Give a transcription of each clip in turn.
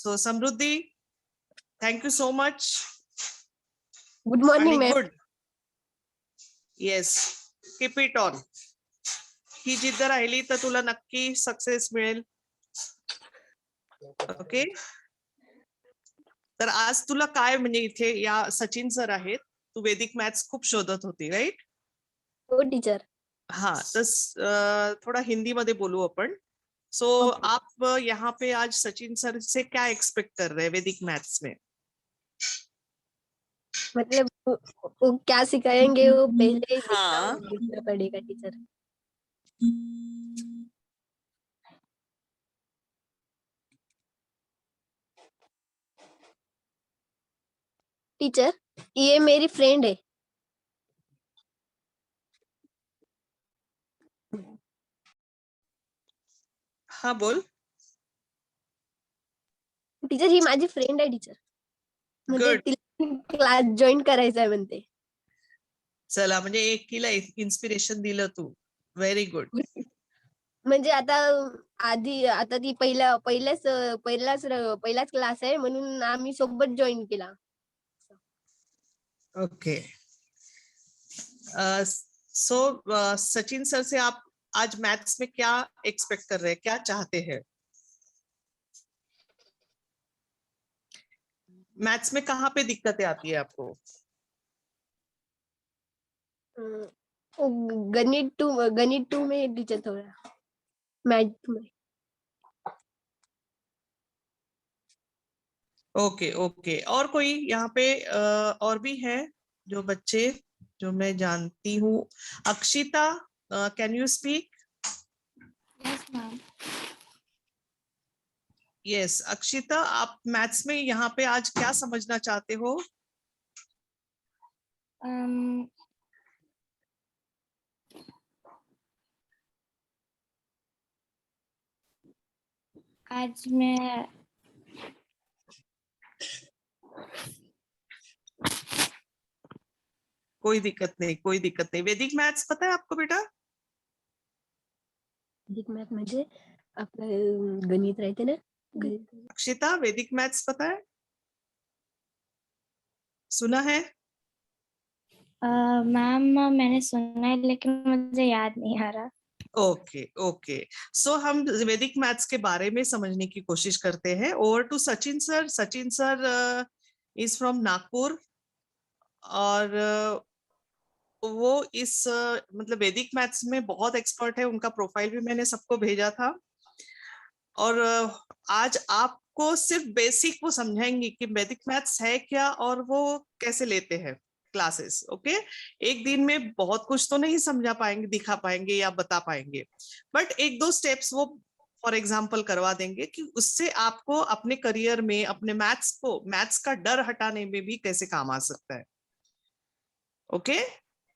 So Samruddhi, thank you so much. Good morning, Very ma'am. good. Yes, keep it on. ही जिद्द राहिली तर तुला नक्की सक्सेस मिळेल. ओके. तर आज तुला काय म्हणजे इथे या सचिन सर आहेत, तू वैदिक मॅथ्स खूप शोधत होती, राइट? हो टीचर. हाँ, तो थोड़ा हिंदी में बोलूं अपन. सो Okay. आप यहाँ पे आज सचिन सर से क्या एक्सपेक्ट कर रहे हैं वैदिक मैथ्स में? मतलब वो क्या सिखाएंगे वो पहले ही हाँ. देखना पड़ेगा टीचर. टीचर, ये मेरी फ्रेंड है. हाँ बोल. टीचर ही माझी फ्रेंड आहे टीचर. म्हणजे Good. तिला क्लास जॉईन करायचा आहे म्हणते. चला म्हणजे एकीला इन्स्पिरेशन दिलं तू. Very good. म्हणजे आता ती पहिलाच क्लास आहे म्हणून आम्ही सोबत जॉईन केला. ओके. सो सचिन सर से आप आज मैथ्स में क्या एक्सपेक्ट कर रहे हैं, क्या चाहते हैं? मैथ्स में कहाँ पे दिक्कतें आती है आपको? गणित टू में टीचर थोड़ा मैथ में. Okay okay. और कोई यहाँ पे और भी है जो बच्चे जो मैं जानती हूँ? Akshita, can you speak? Yes ma'am. Yes Akshita, आप मैथ्स में यहाँ पे आज क्या समझना चाहते हो? आज मैं कोई दिक्कत नहीं, कोई दिक्कत नहीं. वैदिक मैथ्स पता है आपको बेटा? वैदिक मैथ म्हणजे आपलं गणित राहते ना. अक्षिता, वैदिक मैथ्स पता है? सुना है? मैम मैंने सुना है लेकिन मुझे याद नहीं आ रहा. Okay okay. सो हम वैदिक मैथ्स के बारे में समझने की कोशिश करते हैं. Over to Sachin sir. Sachin sir is from Nagpur और वो इस मतलब वैदिक मैथ्स में बहुत एक्सपर्ट है. उनका प्रोफाइल भी मैंने सबको भेजा था और आज आपको सिर्फ बेसिक वो समझाएंगे कि वैदिक मैथ्स है क्या और वो कैसे लेते हैं क्लासेस. ओके. एक दिन में बहुत कुछ तो नहीं समझा पाएंगे, दिखा पाएंगे या बता पाएंगे, बट एक दो स्टेप्स वो फॉर एग्जाम्पल करवा देंगे कि उससे आपको अपने करियर में अपने मैथ्स का डर हटाने में भी कैसे काम आ सकता है. Okay.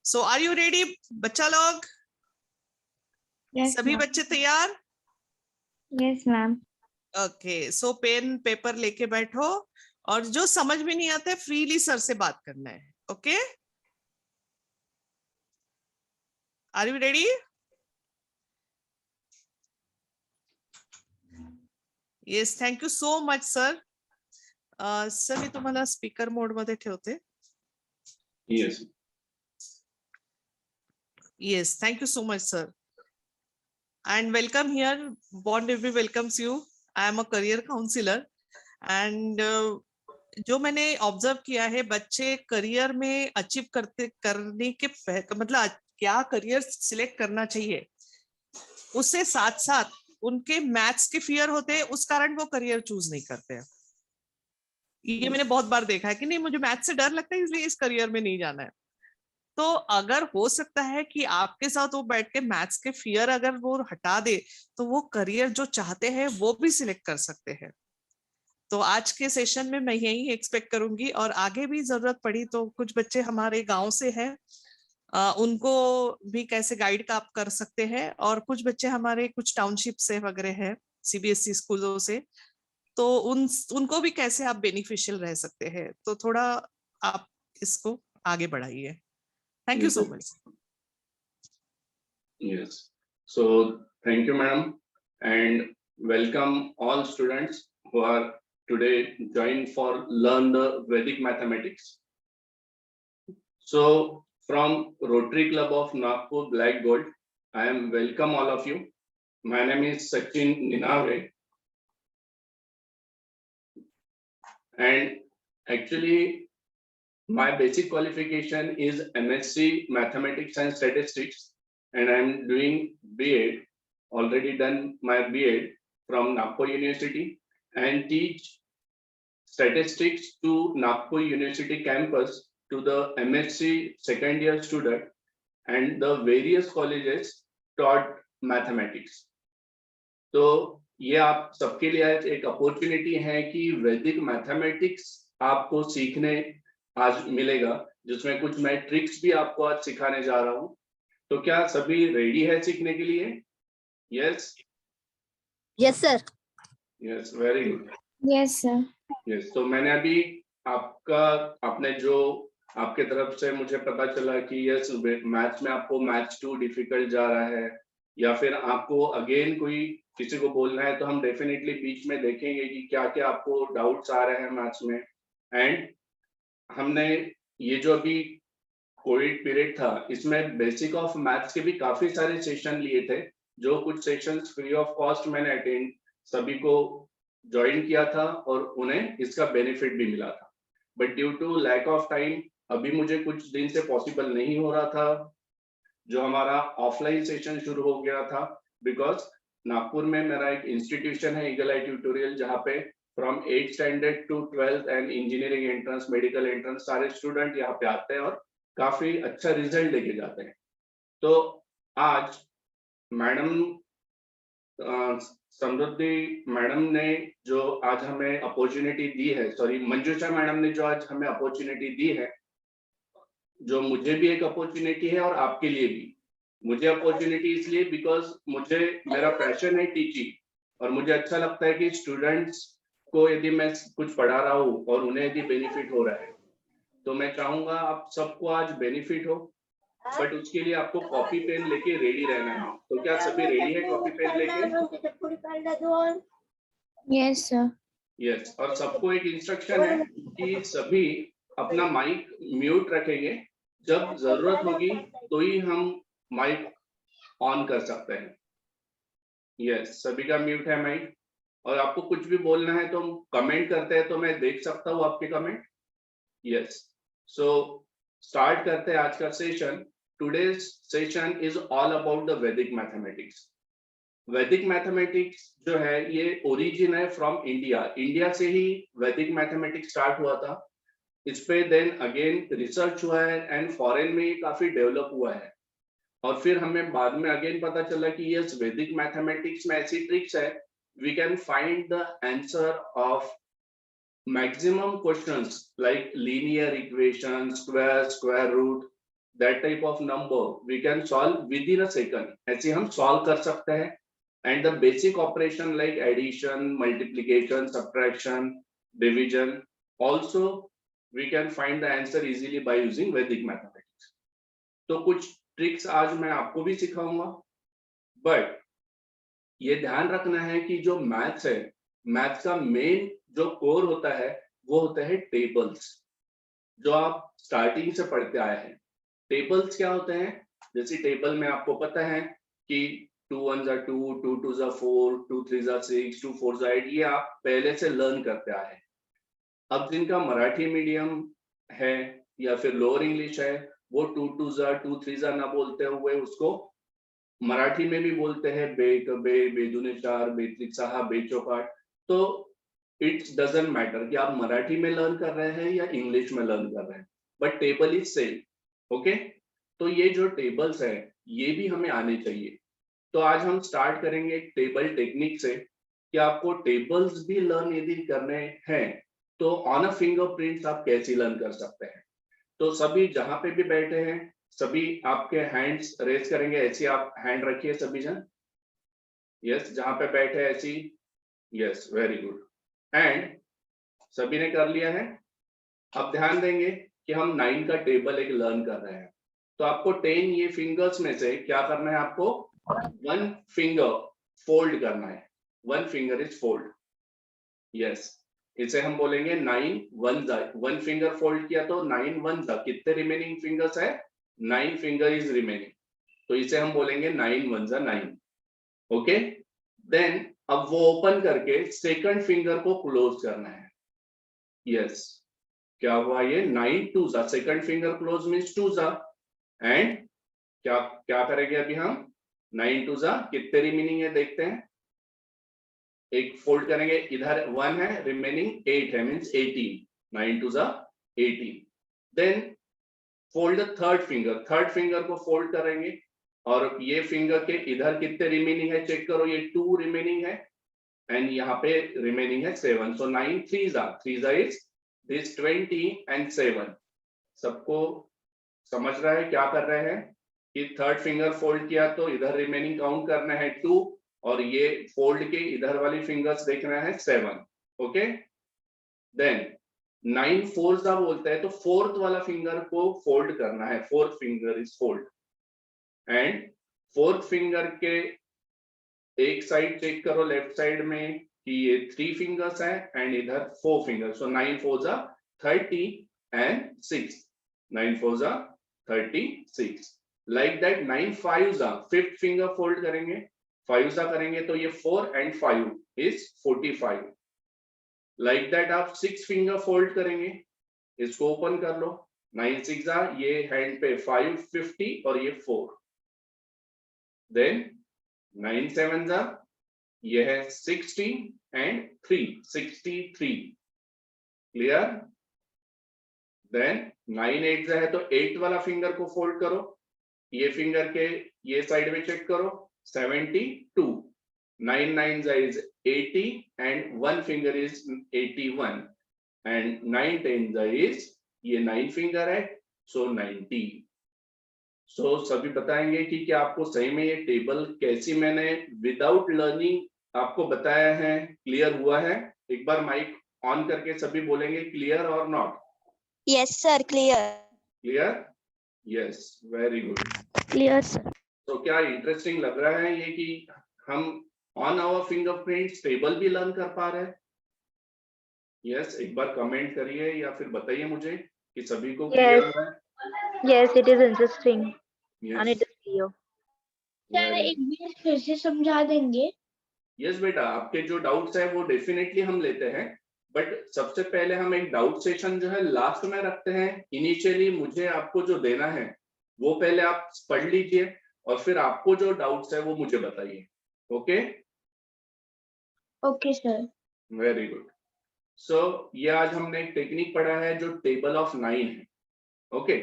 So are you ready बच्चा लोग? यस सभी बच्चे तैयार? Yes ma'am. Okay. So pen paper लेके बैठो और जो समझ में नहीं आता है फ्रीली सर से बात करना है. Okay. Are you ready? Yes. Thank you so much sir. Sir मी तुम्हाला स्पीकर मोड मध्ये ठेवते. Yes. Yes, thank you so much, sir. And welcome here. Bond Review welcomes you. I am a career counselor. And जो मैंने observe किया है, बच्चे career में अचीव करने के मतलब क्या करियर सिलेक्ट करना चाहिए, उससे साथ साथ उनके मैथ्स के फियर होते हैं, उस कारण वो करियर चूज नहीं करते हैं. ये मैंने बहुत बार देखा है कि नहीं मुझे मैथ्स से डर लगता है इसलिए इस करियर में नहीं जाना है. तो अगर हो सकता है कि आपके साथ वो बैठ के मैथ्स के फियर अगर वो हटा दे तो वो करियर जो चाहते हैं वो भी सिलेक्ट कर सकते हैं. तो आज के सेशन में मैं यही एक्सपेक्ट करूंगी और आगे भी जरूरत पड़ी तो कुछ बच्चे हमारे गांव से हैं, उनको भी कैसे गाइड का आप कर सकते हैं, और कुछ बच्चे हमारे कुछ टाउनशिप से वगैरह है सीबीएसई स्कूलों से, तो उनको भी कैसे आप बेनिफिशियल रह सकते हैं. तो थोड़ा आप इसको आगे बढ़ाइए. Thank you so much. Yes. So thank you, madam, and welcome all students who are today joined for learn the Vedic mathematics. So from Rotary Club of Nagpur Black Gold, I am welcome all of you. My name is Sachin Ninave, and actually my basic qualification is MSc Mathematics and Statistics, and I am doing B.Ed, already done my B.Ed from Nagpur University, and teach statistics to Nagpur University campus to the MSc second year student, and the various colleges taught mathematics. तो ये आप सबके लिए एक opportunity है कि वैदिक mathematics आपको सीखने आज मिलेगा, जिसमें कुछ मैं ट्रिक्स भी आपको आज सिखाने जा रहा हूँ. तो क्या सभी रेडी है सीखने के लिए? Yes yes sir. Yes, very good. Yes, sir. Yes, तो मैंने अभी आपने जो आपके तरफ से मुझे पता चला कि यस मैथ्स में आपको मैथ्स 2 डिफिकल्ट जा रहा है, या फिर आपको अगेन कोई किसी को बोलना है, तो हम डेफिनेटली बीच में देखेंगे कि क्या क्या आपको डाउट्स आ रहे हैं मैथ्स में. एंड हमने ये जो अभी कोविड पीरियड था, इसमें बेसिक ऑफ मैथ्स के भी काफी सारे सेशन लिए थे, जो कुछ सेशंस फ्री ऑफ कॉस्ट मैंने अटेंड सभी को ज्वाइन किया था और उन्हें इसका बेनिफिट भी मिला था. But due to lack of time अभी मुझे कुछ दिन से पॉसिबल नहीं हो रहा था, जो हमारा ऑफलाइन सेशन शुरू हो गया था, बिकॉज नागपुर में मेरा एक इंस्टीट्यूशन है ईगल आई ट्यूटोरियल, जहाँ पे from 8th standard to 12th and engineering entrance, medical entrance सारे स्टूडेंट यहाँ पे आते हैं और काफी अच्छा रिजल्ट लेके जाते हैं. तो आज मैडम समृद्धि मैडम ने जो आज हमें अपॉर्चुनिटी दी है, सॉरी मंजूषा मैडम ने जो आज हमें अपॉर्चुनिटी दी है, जो मुझे भी एक अपॉर्चुनिटी है और आपके लिए भी. मुझे अपॉर्चुनिटी इसलिए बिकॉज मेरा पैशन है टीचिंग, और मुझे अच्छा लगता है कि स्टूडेंट्स को यदि मैं कुछ पढ़ा रहा हूँ और उन्हें यदि बेनिफिट हो रहा है, तो मैं चाहूंगा आप सबको आज बेनिफिट हो. बट उसके लिए आपको कॉपी पेन लेके रेडी रहना है. तो क्या सभी रेडी है कॉपी पेन लेके? Yes, sir. यस, और सबको एक इंस्ट्रक्शन है कि सभी अपना माइक म्यूट रखेंगे, जब जरूरत होगी तो ही हम माइक ऑन कर सकते हैं. यस, सभी का म्यूट है माइक, और आपको कुछ भी बोलना है तो कमेंट करते हैं तो मैं देख सकता हूँ आपके कमेंट. यस, सो स्टार्ट करते हैं आज का session. Today's session is all about the वैदिक मैथमेटिक्स. वैदिक मैथमेटिक्स जो है ये ओरिजिन है फ्रॉम इंडिया. इंडिया से ही वैदिक मैथमेटिक्स स्टार्ट हुआ था. इस पे देन अगेन रिसर्च हुआ है एंड फॉरेन में ये काफी डेवलप हुआ है, और फिर हमें बाद में अगेन पता चला कि यस वैदिक मैथमेटिक्स में ऐसी ट्रिक्स है, we can find the answer of maximum questions like linear equation, square root, that type of number we can solve within a second. ऐसे हम सॉल्व कर सकते हैं. And the basic operation like addition, multiplication, subtraction, division, also we can find the answer easily by using Vedic mathematics. तो कुछ tricks आज मैं आपको भी सिखाऊंगा, बट ये ध्यान रखना है कि जो मैथ्स है, मैथ्स का मेन जो कोर होता है वो होता है टेबल्स, जो आप स्टार्टिंग से पढ़ते आए हैं. टेबल्स क्या होते हैं? जैसे टेबल में आपको पता है कि 2 1s are 2, 2 2s are 4, 2 3s are 6, 2 4s are 8, ये आप पहले से लर्न करते आए हैं. अब जिनका मराठी मीडियम है या फिर लोअर इंग्लिश है, वो 2 2s are 2 3s are ना बोलते हुए उसको मराठी में भी बोलते हैं बे, बेदुने 4, बेत्रिक 6, बेचौकाट. तो इट्स डजंट मैटर कि आप मराठी में लर्न कर रहे हैं या इंग्लिश में लर्न कर रहे हैं, but table is same. Okay, तो ये जो टेबल्स है ये भी हमें आने चाहिए. तो आज हम स्टार्ट करेंगे एक टेबल टेक्निक से, कि आपको टेबल्स भी लर्न यदि करने हैं तो ऑन अ फिंगरप्रिंट्स आप कैसे लर्न कर सकते हैं. तो सभी जहां पे भी बैठे हैं, सभी आपके हैंड्स रेज करेंगे. ऐसे आप हैंड रखिए सभी जन. यस, जहां पे बैठे ऐसी. Yes, very good. एंड सभी ने कर लिया है. अब ध्यान देंगे कि हम 9 का टेबल एक लर्न कर रहे हैं. तो आपको 10 ये फिंगर्स में से क्या करना है? आपको 1 फिंगर फोल्ड करना है. 1 फिंगर इज फोल्ड. यस, इसे हम बोलेंगे 9 वन जा, 1 फिंगर फोल्ड किया तो 9 वन जा, कितने रिमेनिंग फिंगर्स है? 9 फिंगर इज रिमेनिंग, तो इसे हम बोलेंगे 9 वन जा 9। ओके, देन अब वो ओपन करके सेकंड फिंगर को क्लोज करना है। यस, क्या हुआ ये? 9 टू जा, सेकंड फिंगर क्लोज मीन्स 2 जा, एंड क्या क्या करेंगे अभी हम? 9 टू जा कितने रिमेनिंग है देखते हैं। एक फोल्ड करेंगे, इधर 1 है, रिमेनिंग 8 है, मीन्स 18। 9 टू जा 18। Then fold the third finger को फोल्ड करेंगे, और ये फिंगर के इधर कितने रिमेनिंग है चेक करो, ये 2 रिमेनिंग है, एंड यहाँ पे रिमेनिंग है 7। सो 9 3 जा इज दिस 20 एंड 7। सबको समझ रहा है क्या कर रहे हैं कि थर्ड फिंगर फोल्ड किया तो इधर रिमेनिंग काउंट करना है 2, और ये फोल्ड के इधर वाली फिंगर्स देखना है 7। ओके, देन 9 फोर जा बोलते हैं, तो फोर्थ वाला फिंगर को फोल्ड करना है, fourth finger is fold, and fourth finger के एक साइड चेक करो लेफ्ट साइड में कि ये 3 फिंगर्स है एंड इधर 4 फिंगर्स। सो 9 4 जा 30 एंड 6, 9 4 जा 36। लाइक दैट 9 5 जा, फिफ्थ फिंगर फोल्ड करेंगे, 5 जा करेंगे तो ये 4 एंड 5 इज 45। लाइक दैट आप 6 फिंगर फोल्ड करेंगे, इसको ओपन कर लो, 9 6 जा, ये हैंड पे 5 50 और ये 4। देन 9 7 जा, ये है 60 एंड 3 63। क्लियर? देन 9 8 जा है तो 8 वाला फिंगर को फोल्ड करो, ये फिंगर के ये साइड में चेक करो 72। 9 9 जा is 80 and 1 finger is 81, and 9 10 जा इज ये 9 फिंगर है, सो 90। सो सभी बताएंगे कि क्या आपको सही में ये टेबल कैसी मैंने विदाउट लर्निंग आपको बताया है क्लियर हुआ है? एक बार माइक ऑन करके सभी बोलेंगे क्लियर और not? Yes, sir. Clear. Clear? Yes, very good. Clear sir. तो क्या इंटरेस्टिंग लग रहा है ये कि हम ऑन आवर फिंगरप्रिंट्स टेबल भी लर्न कर पा रहे हैं? यस, एक बार कमेंट करिए या फिर बताइए मुझे कि सभी को क्लियर हुआ है? Yes, it is interesting and yes, it is clear. Sir एक बार फिर से समझा देंगे? यस बेटा, आपके जो डाउट्स है वो डेफिनेटली हम लेते हैं, बट सबसे पहले हम एक डाउट सेशन जो है लास्ट में रखते हैं। इनिशियली मुझे आपको जो देना है वो पहले आप पढ़ लीजिए, और फिर आपको जो डाउट्स है वो मुझे बताइए। Okay, okay sir. Very good. So ये आज हमने एक टेक्निक पढ़ा है जो टेबल ऑफ 9 है। Okay,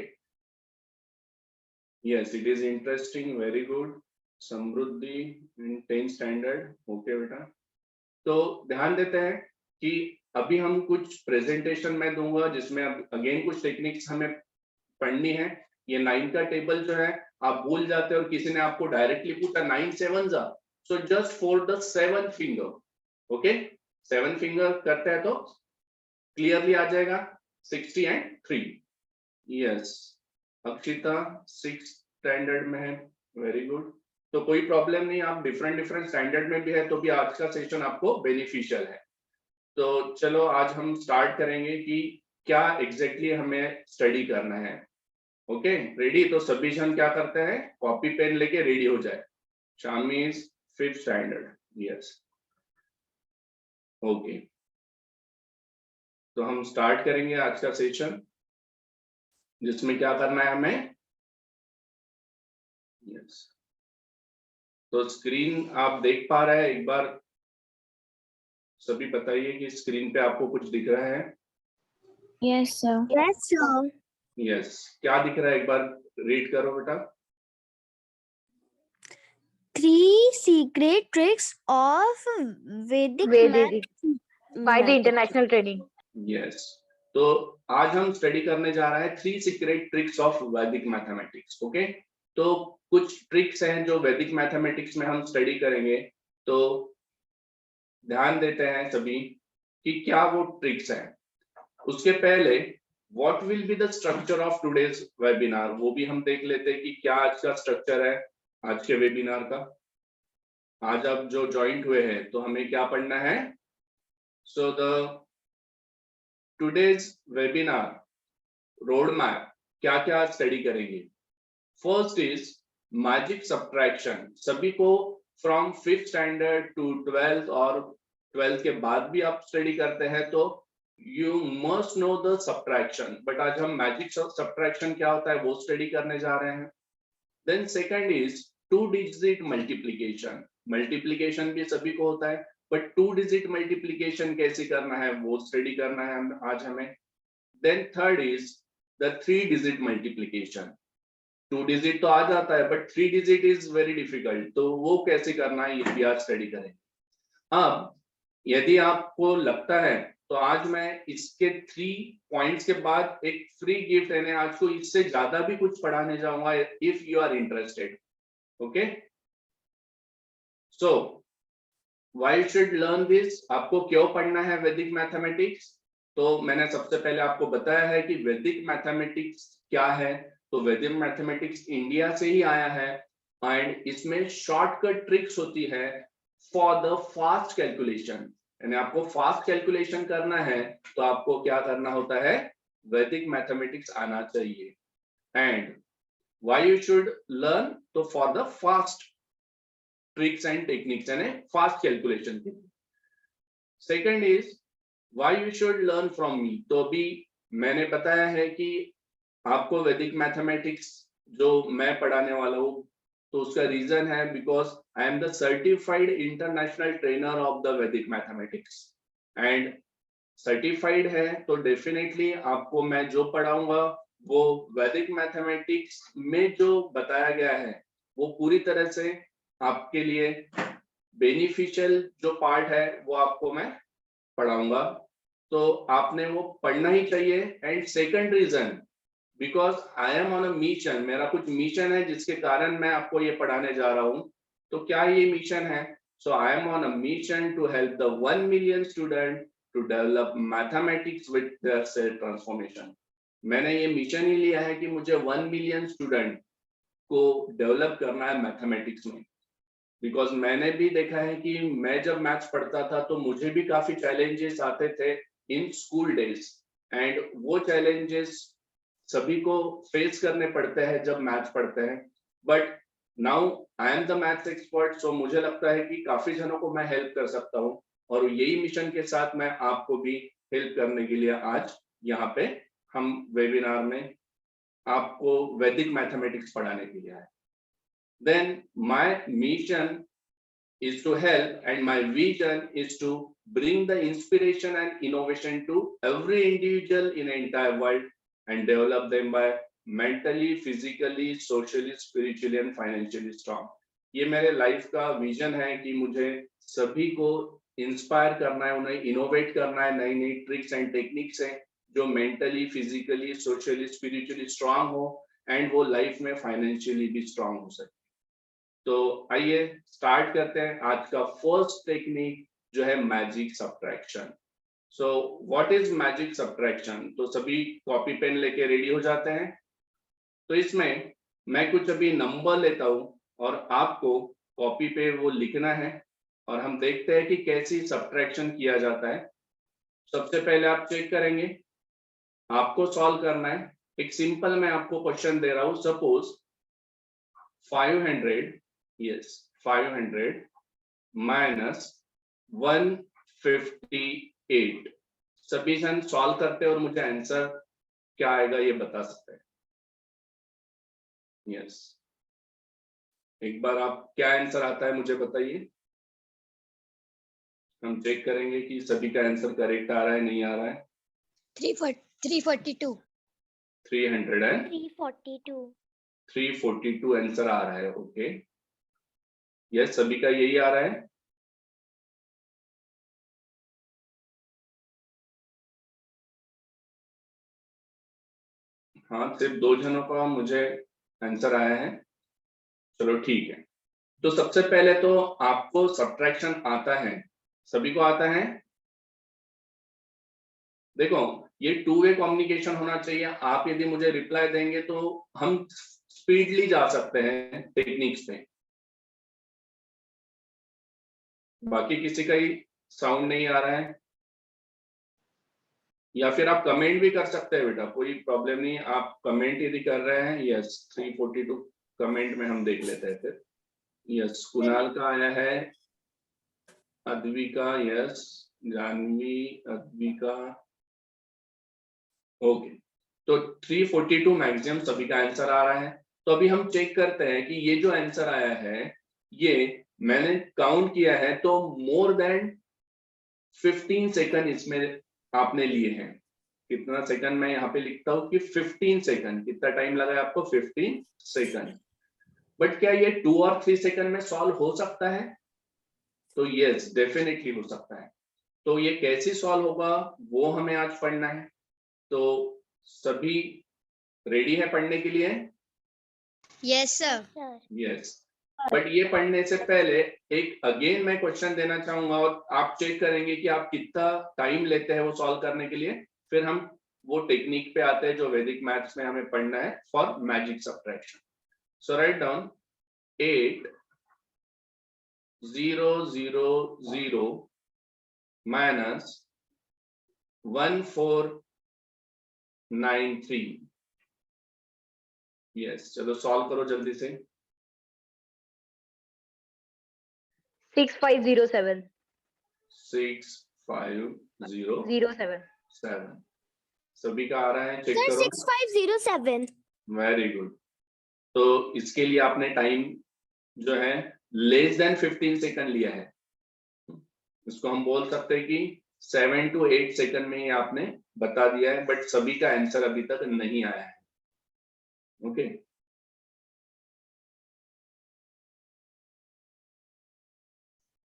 yes, it is interesting, very good. Samriddhi in 10th standard. Okay बेटा, तो ध्यान देते हैं कि अभी हम कुछ प्रेजेंटेशन में दूंगा जिसमें अगेन कुछ टेक्निक्स हमें पढ़नी है। ये 9 का टेबल जो है आप भूल जाते हैं, और किसी ने आपको डायरेक्टली पूछा 9 7 जा, so just for the 7 finger. Okay, 7 finger करते हैं तो क्लियरली आ जाएगा 60 and 3। Yes, Akshita 6th standard में है, वेरी गुड। तो कोई प्रॉब्लम नहीं, आप डिफरेंट स्टैंडर्ड में भी है तो भी आज का सेशन आपको बेनिफिशियल है। तो चलो आज हम स्टार्ट करेंगे कि क्या एग्जैक्टली हमें स्टडी करना है। Okay, ready? तो सभी जन क्या करते हैं, कॉपी पेन लेके रेडी हो जाए। Shami is 5th standard. Yes, okay, तो हम स्टार्ट करेंगे आज का सेशन, जिसमें क्या करना है हमें। यस, तो स्क्रीन आप देख पा रहे हैं? एक बार सभी बताइए कि स्क्रीन पे आपको कुछ दिख रहा है? Yes sir. Yes, sir. Yes, क्या दिख रहा है एक बार रीड करो बेटा। 3 secret tricks of Vedic Vedic by the math. international trading. Yes, तो आज हम स्टडी करने जा रहे हैं 3 secret tricks of Vedic mathematics. Okay, तो कुछ ट्रिक्स हैं जो वैदिक मैथमेटिक्स में हम स्टडी करेंगे, तो ध्यान देते हैं सभी कि क्या वो ट्रिक्स हैं। उसके पहले what will be the structure of today's webinar, वो भी हम देख लेते हैं कि क्या आज का स्ट्रक्चर है आज के वेबिनार का। आज आप जो ज्वाइंट हुए हैं तो हमें क्या पढ़ना है? So the today's webinar road map क्या क्या स्टडी करेंगे। First is magic subtraction. सभी को from 5th standard to 12th और 12th के बाद भी आप स्टडी करते हैं तो you must know the subtraction, but आज हम मैजिक सब्ट्रैक्शन क्या होता है वो स्टडी करने जा रहे हैं। Then second is 2 digit multiplication. Multiplication भी सभी को होता है, बट 2 डिजिट मल्टीप्लिकेशन कैसे करना है वो स्टडी करना है आज हमें। Then third is the 3 digit multiplication. 2 digit तो आ जाता है but 3 digit is very difficult, तो वो कैसे करना है ये भी आज स्टडी करेंगे। अब यदि आपको लगता है तो आज मैं इसके 3 पॉइंट्स के बाद एक फ्री गिफ्ट यानी आज को इससे ज्यादा भी कुछ पढ़ाने जाऊंगा if you are interested. Okay, so why should learn this. आपको क्यों पढ़ना है वैदिक मैथमेटिक्स? तो मैंने सबसे पहले आपको बताया है कि वैदिक मैथमेटिक्स क्या है। तो वैदिक मैथमेटिक्स इंडिया से ही आया है एंड इसमें शॉर्टकट ट्रिक्स होती है फॉर द फास्ट कैलकुलेशन। यानी आपको फास्ट कैलकुलेशन करना है तो आपको क्या करना होता है, वैदिक मैथमेटिक्स आना चाहिए। And why you should learn, तो for the fast tricks and techniques यानी फास्ट कैलकुलेशन के लिए। Second is why you should learn from me. तो अभी मैंने बताया है कि आपको वैदिक मैथमेटिक्स जो मैं पढ़ाने वाला हूँ तो उसका रीजन है because I am the certified international trainer of the वैदिक मैथमेटिक्स। एंड सर्टिफाइड है तो डेफिनेटली आपको मैं जो पढ़ाऊंगा वो वैदिक मैथमेटिक्स में जो बताया गया है वो पूरी तरह से आपके लिए बेनिफिशियल जो पार्ट है वो आपको मैं पढ़ाऊंगा, तो आपने वो पढ़ना ही चाहिए। And second reason because I am on a mission. मेरा कुछ मिशन है जिसके कारण मैं आपको ये पढ़ाने जा रहा हूँ। तो क्या ये मिशन है? So I am on a mission to help the 1 million student to develop mathematics with their self transformation. मैंने ये मिशन ही लिया है कि मुझे 1 मिलियन स्टूडेंट को डेवलप करना है मैथमेटिक्स में। बिकॉज मैंने भी देखा है कि मैं जब मैथ्स पढ़ता था तो मुझे भी काफी चैलेंजेस आते थे इन स्कूल डेज एंड वो चैलेंजेस सभी को फेस करने पड़ते हैं जब मैथ्स पढ़ते हैं। But now I am the maths expert, so मुझे लगता है कि काफी जनों को मैं हेल्प कर सकता हूँ और यही मिशन के साथ मैं आपको भी हेल्प करने के लिए आज यहाँ पे हम वेबिनार में आपको वैदिक मैथमेटिक्स पढ़ाने के लिए आए। Then my mission is to help and my vision is to bring the inspiration and innovation to every individual in the entire world and develop them by mentally, physically, socially, spiritually and financially strong. ये मेरे life का vision है कि मुझे सभी को inspire करना है, उन्हें इनोवेट करना है नई नई ट्रिक्स एंड टेक्निक्स हैं जो mentally, physically, socially, spiritually strong हो एंड वो लाइफ में फाइनेंशियली भी स्ट्रांग हो सके। तो आइए स्टार्ट करते हैं आज का फर्स्ट टेक्निक जो है magic subtraction. So what is magic subtraction? तो सभी कॉपी पेन लेके रेडी हो जाते हैं। तो इसमें मैं कुछ अभी नंबर लेता हूं और आपको कॉपी पे वो लिखना है और हम देखते हैं कि कैसी सब्ट्रैक्शन किया जाता है। सबसे पहले आप चेक करेंगे, आपको सॉल्व करना है। एक सिंपल मैं आपको क्वेश्चन दे रहा हूं, सपोज 500 yes 500 minus 158। सभी जन सॉल्व करते हैं और मुझे आंसर क्या आएगा ये बता सकते हैं। यस, एक बार आप क्या आंसर आता है मुझे बताइए। हम चेक करेंगे कि सभी का आंसर करेक्ट आ रहा है नहीं आ रहा है। 342 300 है, 342 342 आंसर आ रहा है। ओके, यस सभी का यही आ रहा है। हाँ, सिर्फ 2 जनों का मुझे आंसर आया है। चलो ठीक है, तो सबसे पहले तो आपको सब्ट्रैक्शन आता है, सभी को आता है। देखो ये 2 वे कम्युनिकेशन होना चाहिए। आप यदि मुझे रिप्लाई देंगे तो हम स्पीडली जा सकते हैं टेक्निक्स पे। बाकी किसी का ही साउंड नहीं आ रहा है। या फिर आप कमेंट भी कर सकते हैं बेटा, कोई प्रॉब्लम नहीं, आप कमेंट यदि कर रहे हैं। यस 342 कमेंट में हम देख लेते हैं फिर। यस कुणाल का आया है, अद्विका, यस जानवी, अद्विका, ओके। तो 342 मैक्सिमम सभी का आंसर आ रहा है। तो अभी हम चेक करते हैं कि ये जो आंसर आया है ये मैंने काउंट किया है तो मोर देन 15 सेकंड इसमें आपने लिए हैं। कितना सेकंड मैं यहाँ पे लिखता हूँ कि 15 सेकंड, कितना टाइम लगा है आपको? 15 सेकंड। बट क्या ये 2 और 3 सेकंड में सॉल्व हो सकता है? तो यस डेफिनेटली हो सकता है। तो ये कैसे सॉल्व होगा वो हमें आज पढ़ना है। तो सभी रेडी है पढ़ने के लिए? Yes, sir. यस। बट ये पढ़ने से पहले एक अगेन मैं क्वेश्चन देना चाहूंगा और आप चेक करेंगे कि आप कितना टाइम लेते हैं वो सॉल्व करने के लिए। फिर हम वो टेक्निक पे आते हैं जो वैदिक मैथ्स में हमें पढ़ना है for magic subtraction. So write down 8 0 0 0 minus 1493। Yes चलो सॉल्व करो जल्दी से। 6507 6507 सभी का आ रहा है, चेक करो। 6507. Very good. तो इसके लिए आपने टाइम जो है लेस देन 15 सेकंड लिया है। इसको हम बोल सकते हैं कि 7 to 8 सेकंड में ही आपने बता दिया है, बट सभी का आंसर अभी तक नहीं आया है। ओके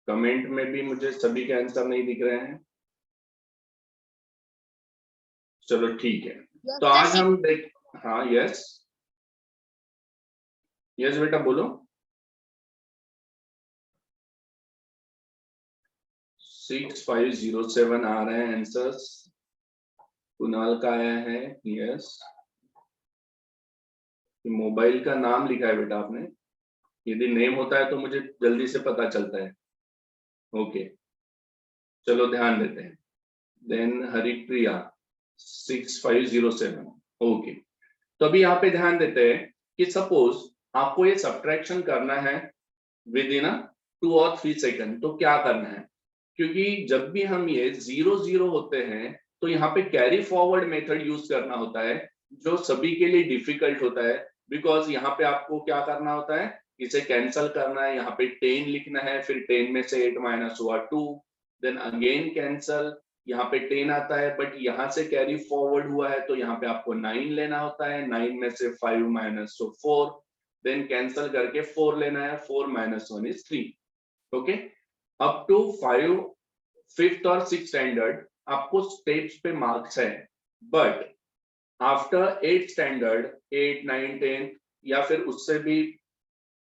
कमेंट में भी मुझे सभी के आंसर नहीं दिख रहे हैं। चलो ठीक है। तो आज हम देख, हाँ यस यस बेटा बोलो। 6507 आ रहे हैं आंसर्स। कुणाल का आया है यस। मोबाइल का नाम लिखा है बेटा आपने, यदि नेम होता है तो मुझे जल्दी से पता चलता है। ओके चलो ध्यान देते हैं। देन हरिप्रिया 6507। ओके तो अभी यहाँ पे ध्यान देते हैं कि सपोज आपको ये सब्ट्रैक्शन करना है विद इन 2 और 3 सेकंड। तो क्या करना है, क्योंकि जब भी हम ये 0 0 होते हैं तो यहाँ पे कैरी फॉरवर्ड मेथड यूज करना होता है, जो सभी के लिए डिफिकल्ट होता है। बिकॉज यहाँ पे आपको क्या करना होता है, इसे कैंसल करना है, यहाँ पे 10 लिखना है, फिर 10 में से 8 माइनस हुआ 2, देन अगेन कैंसल, यहाँ पे 10 आता है बट यहाँ से कैरी फॉरवर्ड हुआ है तो यहाँ पे आपको 9 लेना होता है, 9 में से 5 माइनस 4, देन कैंसल करके 4 लेना है, 4 minus 1 is 3। Okay up to 5th और 6th स्टैंडर्ड आपको स्टेप्स पे मार्क्स है, बट आफ्टर 8th स्टैंडर्ड 8 9 10 या फिर उससे भी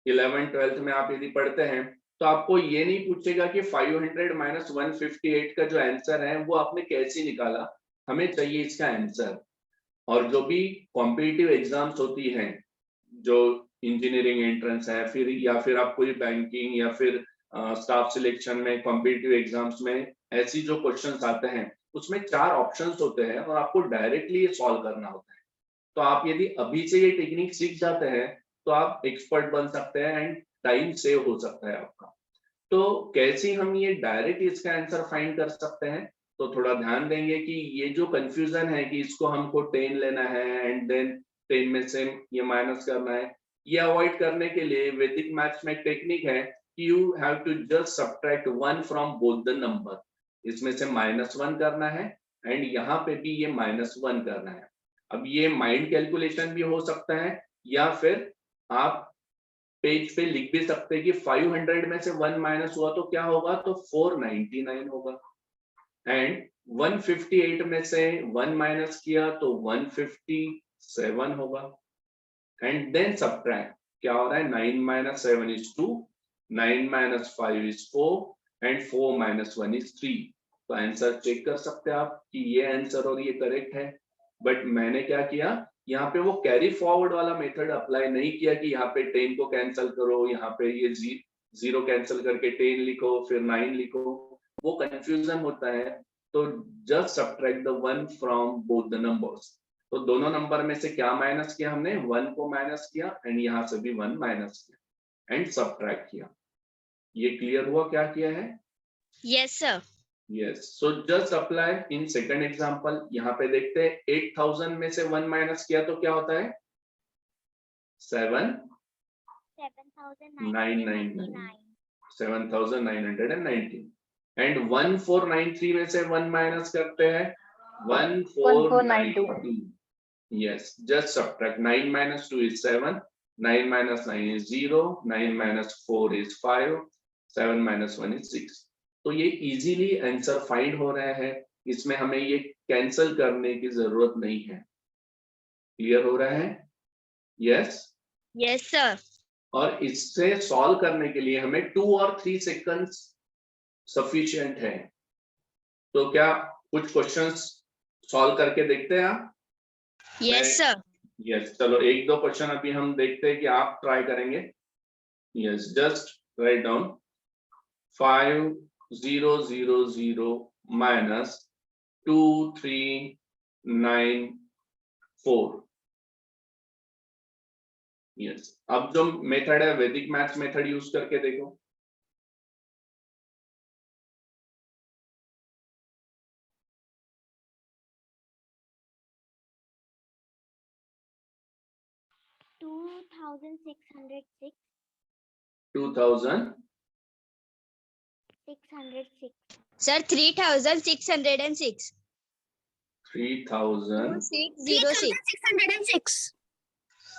11th 12th में आप यदि पढ़ते हैं तो आपको ये नहीं पूछेगा कि 500 माइनस 158 का जो आंसर है वो आपने कैसे निकाला, हमें चाहिए इसका आंसर। और जो भी कॉम्पिटिटिव एग्जाम्स होती हैं, जो इंजीनियरिंग एंट्रेंस है, फिर या फिर आप कोई बैंकिंग या फिर स्टाफ सिलेक्शन में कॉम्पिटिटिव एग्जाम्स में ऐसी जो क्वेश्चंस आते हैं उसमें 4 ऑप्शंस होते हैं और आपको डायरेक्टली ये सॉल्व करना होता है। तो आप यदि अभी से ये टेक्निक सीख जाते हैं तो आप एक्सपर्ट बन सकते हैं एंड टाइम सेव हो सकता है आपका। तो कैसे हम ये डायरेक्ट इसका आंसर फाइंड कर सकते हैं, तो थोड़ा ध्यान देंगे कि ये जो कंफ्यूजन है कि इसको हमको 10 लेना है एंड देन 10 में से ये माइनस करना है, ये अवॉइड करने के लिए वैदिक मैथ्स में एक टेक्निक है कि you have to just subtract 1 from both the number. इसमें से -1 करना है एंड यहाँ पे भी ये -1 करना है। अब ये माइंड कैलकुलेशन भी हो सकता है या फिर आप पेज पे लिख भी सकते हैं कि 500 में से 1 माइनस हुआ तो क्या होगा, तो 499 होगा, एंड 158 में से 1 माइनस किया तो 157 होगा, एंड देन सब्ट्रैक्ट क्या हो रहा है, 9 minus 7 is 2, 9 minus 5 is 4 and 4 minus 1 is 3। तो आंसर चेक कर सकते हैं आप कि ये आंसर और ये करेक्ट है। बट मैंने क्या किया, यहाँ पे वो कैरी फॉरवर्ड वाला मेथड अप्लाई नहीं किया कि यहाँ पे 10 को कैंसिल करो, यहाँ पे ये 0 कैंसिल करके 10 लिखो फिर 9 लिखो, वो कंफ्यूजन होता है। तो just subtract the 1 from both the numbers. तो दोनों नंबर में से क्या माइनस किया हमने, 1 को माइनस किया एंड यहाँ से भी 1 माइनस किया एंड सब्ट्रैक्ट किया। ये क्लियर हुआ क्या किया है? Yes, sir. Yes, so just apply in second example. यहाँ पे देखते हैं 8000 में से 1 माइनस किया तो क्या होता है? 7990 एंड 1493 में से 1 माइनस करते हैं 1492। Yes, just subtract 9 minus 2 is 7, 9 minus 9 is 0, 9 minus 4 is 5, 7 minus 1 is 6। तो ये इजीली आंसर फाइंड हो रहा है, इसमें हमें ये कैंसिल करने की जरूरत नहीं है। क्लियर हो रहा है? Yes Yes, sir. और इससे सॉल्व करने के लिए हमें 2 और 3 सेकंड्स सफिशिएंट है। तो क्या कुछ क्वेश्चंस सॉल्व करके देखते हैं आप? Yes, sir. यस, चलो एक दो क्वेश्चन अभी हम देखते हैं कि आप ट्राई करेंगे। Yes, just write down 5000 minus 2394। Yes, अब जो मेथड है वैदिक मैथ्स मेथड यूज करके देखो। $2,606. 2000 $606. Sir, 3,606.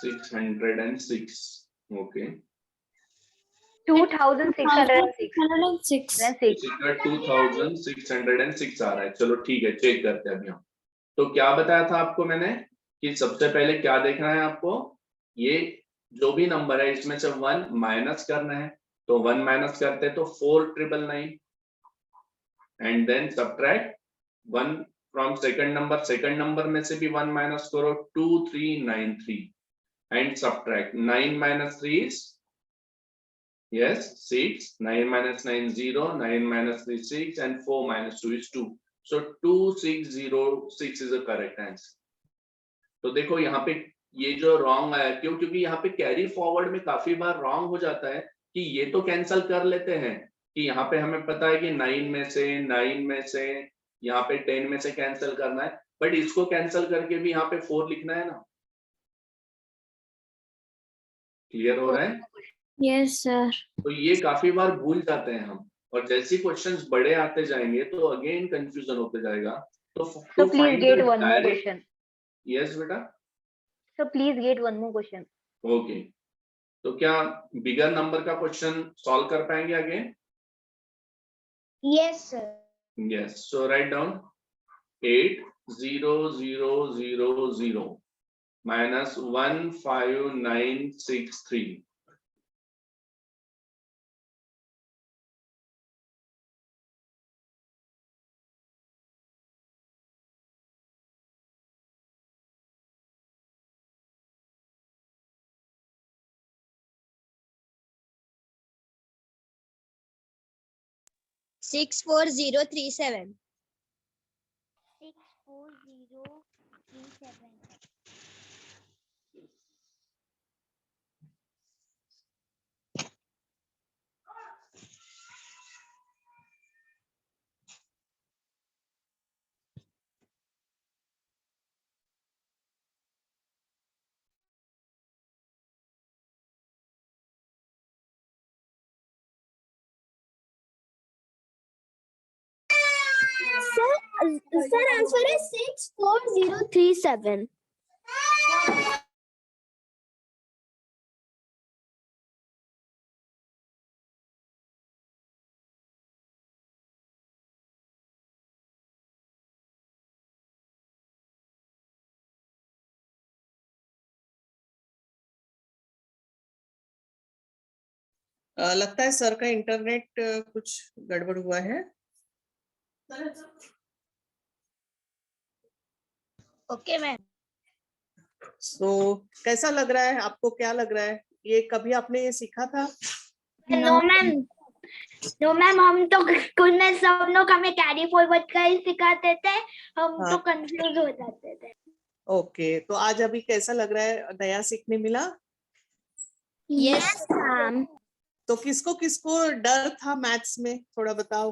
3606 606. ओके, 2606 2606 आ रहा है। चलो ठीक है, चेक करते हैं अभी हम। तो क्या बताया था आपको मैंने कि सबसे पहले क्या देखना है आपको, ये जो भी नंबर है इसमें से 1 माइनस करना है। तो 1 माइनस करते हैं तो 4999 and then subtract 1 from second number में से भी 1 माइनस करो 2393 and subtract 9 minus 3 is yes 6, 9 minus 9 0, 9 minus 3 6 and 4 minus 2 is 2, so 2606 is the correct answer। तो देखो यहाँ पे ये जो रॉन्ग आया क्यों, क्योंकि यहाँ पे कैरी फॉरवर्ड में काफी बार रॉन्ग हो जाता है कि ये तो कैंसिल कर लेते हैं कि यहाँ पे हमें पता है कि 9 में से यहाँ पे 10 में से कैंसिल करना है, बट इसको कैंसिल करके भी यहाँ पे 4 लिखना है ना। क्लियर हो रहा है? Yes, sir. तो ये काफी बार भूल जाते हैं हम, और जैसे क्वेश्चंस बड़े आते जाएंगे तो अगेन कंफ्यूजन होते जाएगा। तो So please get one more question. Yes बेटा, So please get one more question. Okay. तो क्या बिगर नंबर का क्वेश्चन सॉल्व कर पाएंगे again? Yes, sir. Yes, so write down 80000 minus 15963। Six four zero three seven. Sir, answer is 64037. लगता है sir का internet कुछ गड़बड़ हुआ है। Okay, ma'am. तो कैसा लग रहा है आपको, क्या लग रहा है, ये कभी आपने ये सीखा था? No, ma'am. नो मैम, हम तो स्कूल में सब लोग हमें कैरी फॉरवर्ड का ही सिखाते थे, हम हाँ। तो कंफ्यूज हो जाते थे। ओके, तो आज अभी कैसा लग रहा है, नया सीखने मिला? Yes ma'am. तो किसको किसको डर था मैथ्स में, थोड़ा बताओ।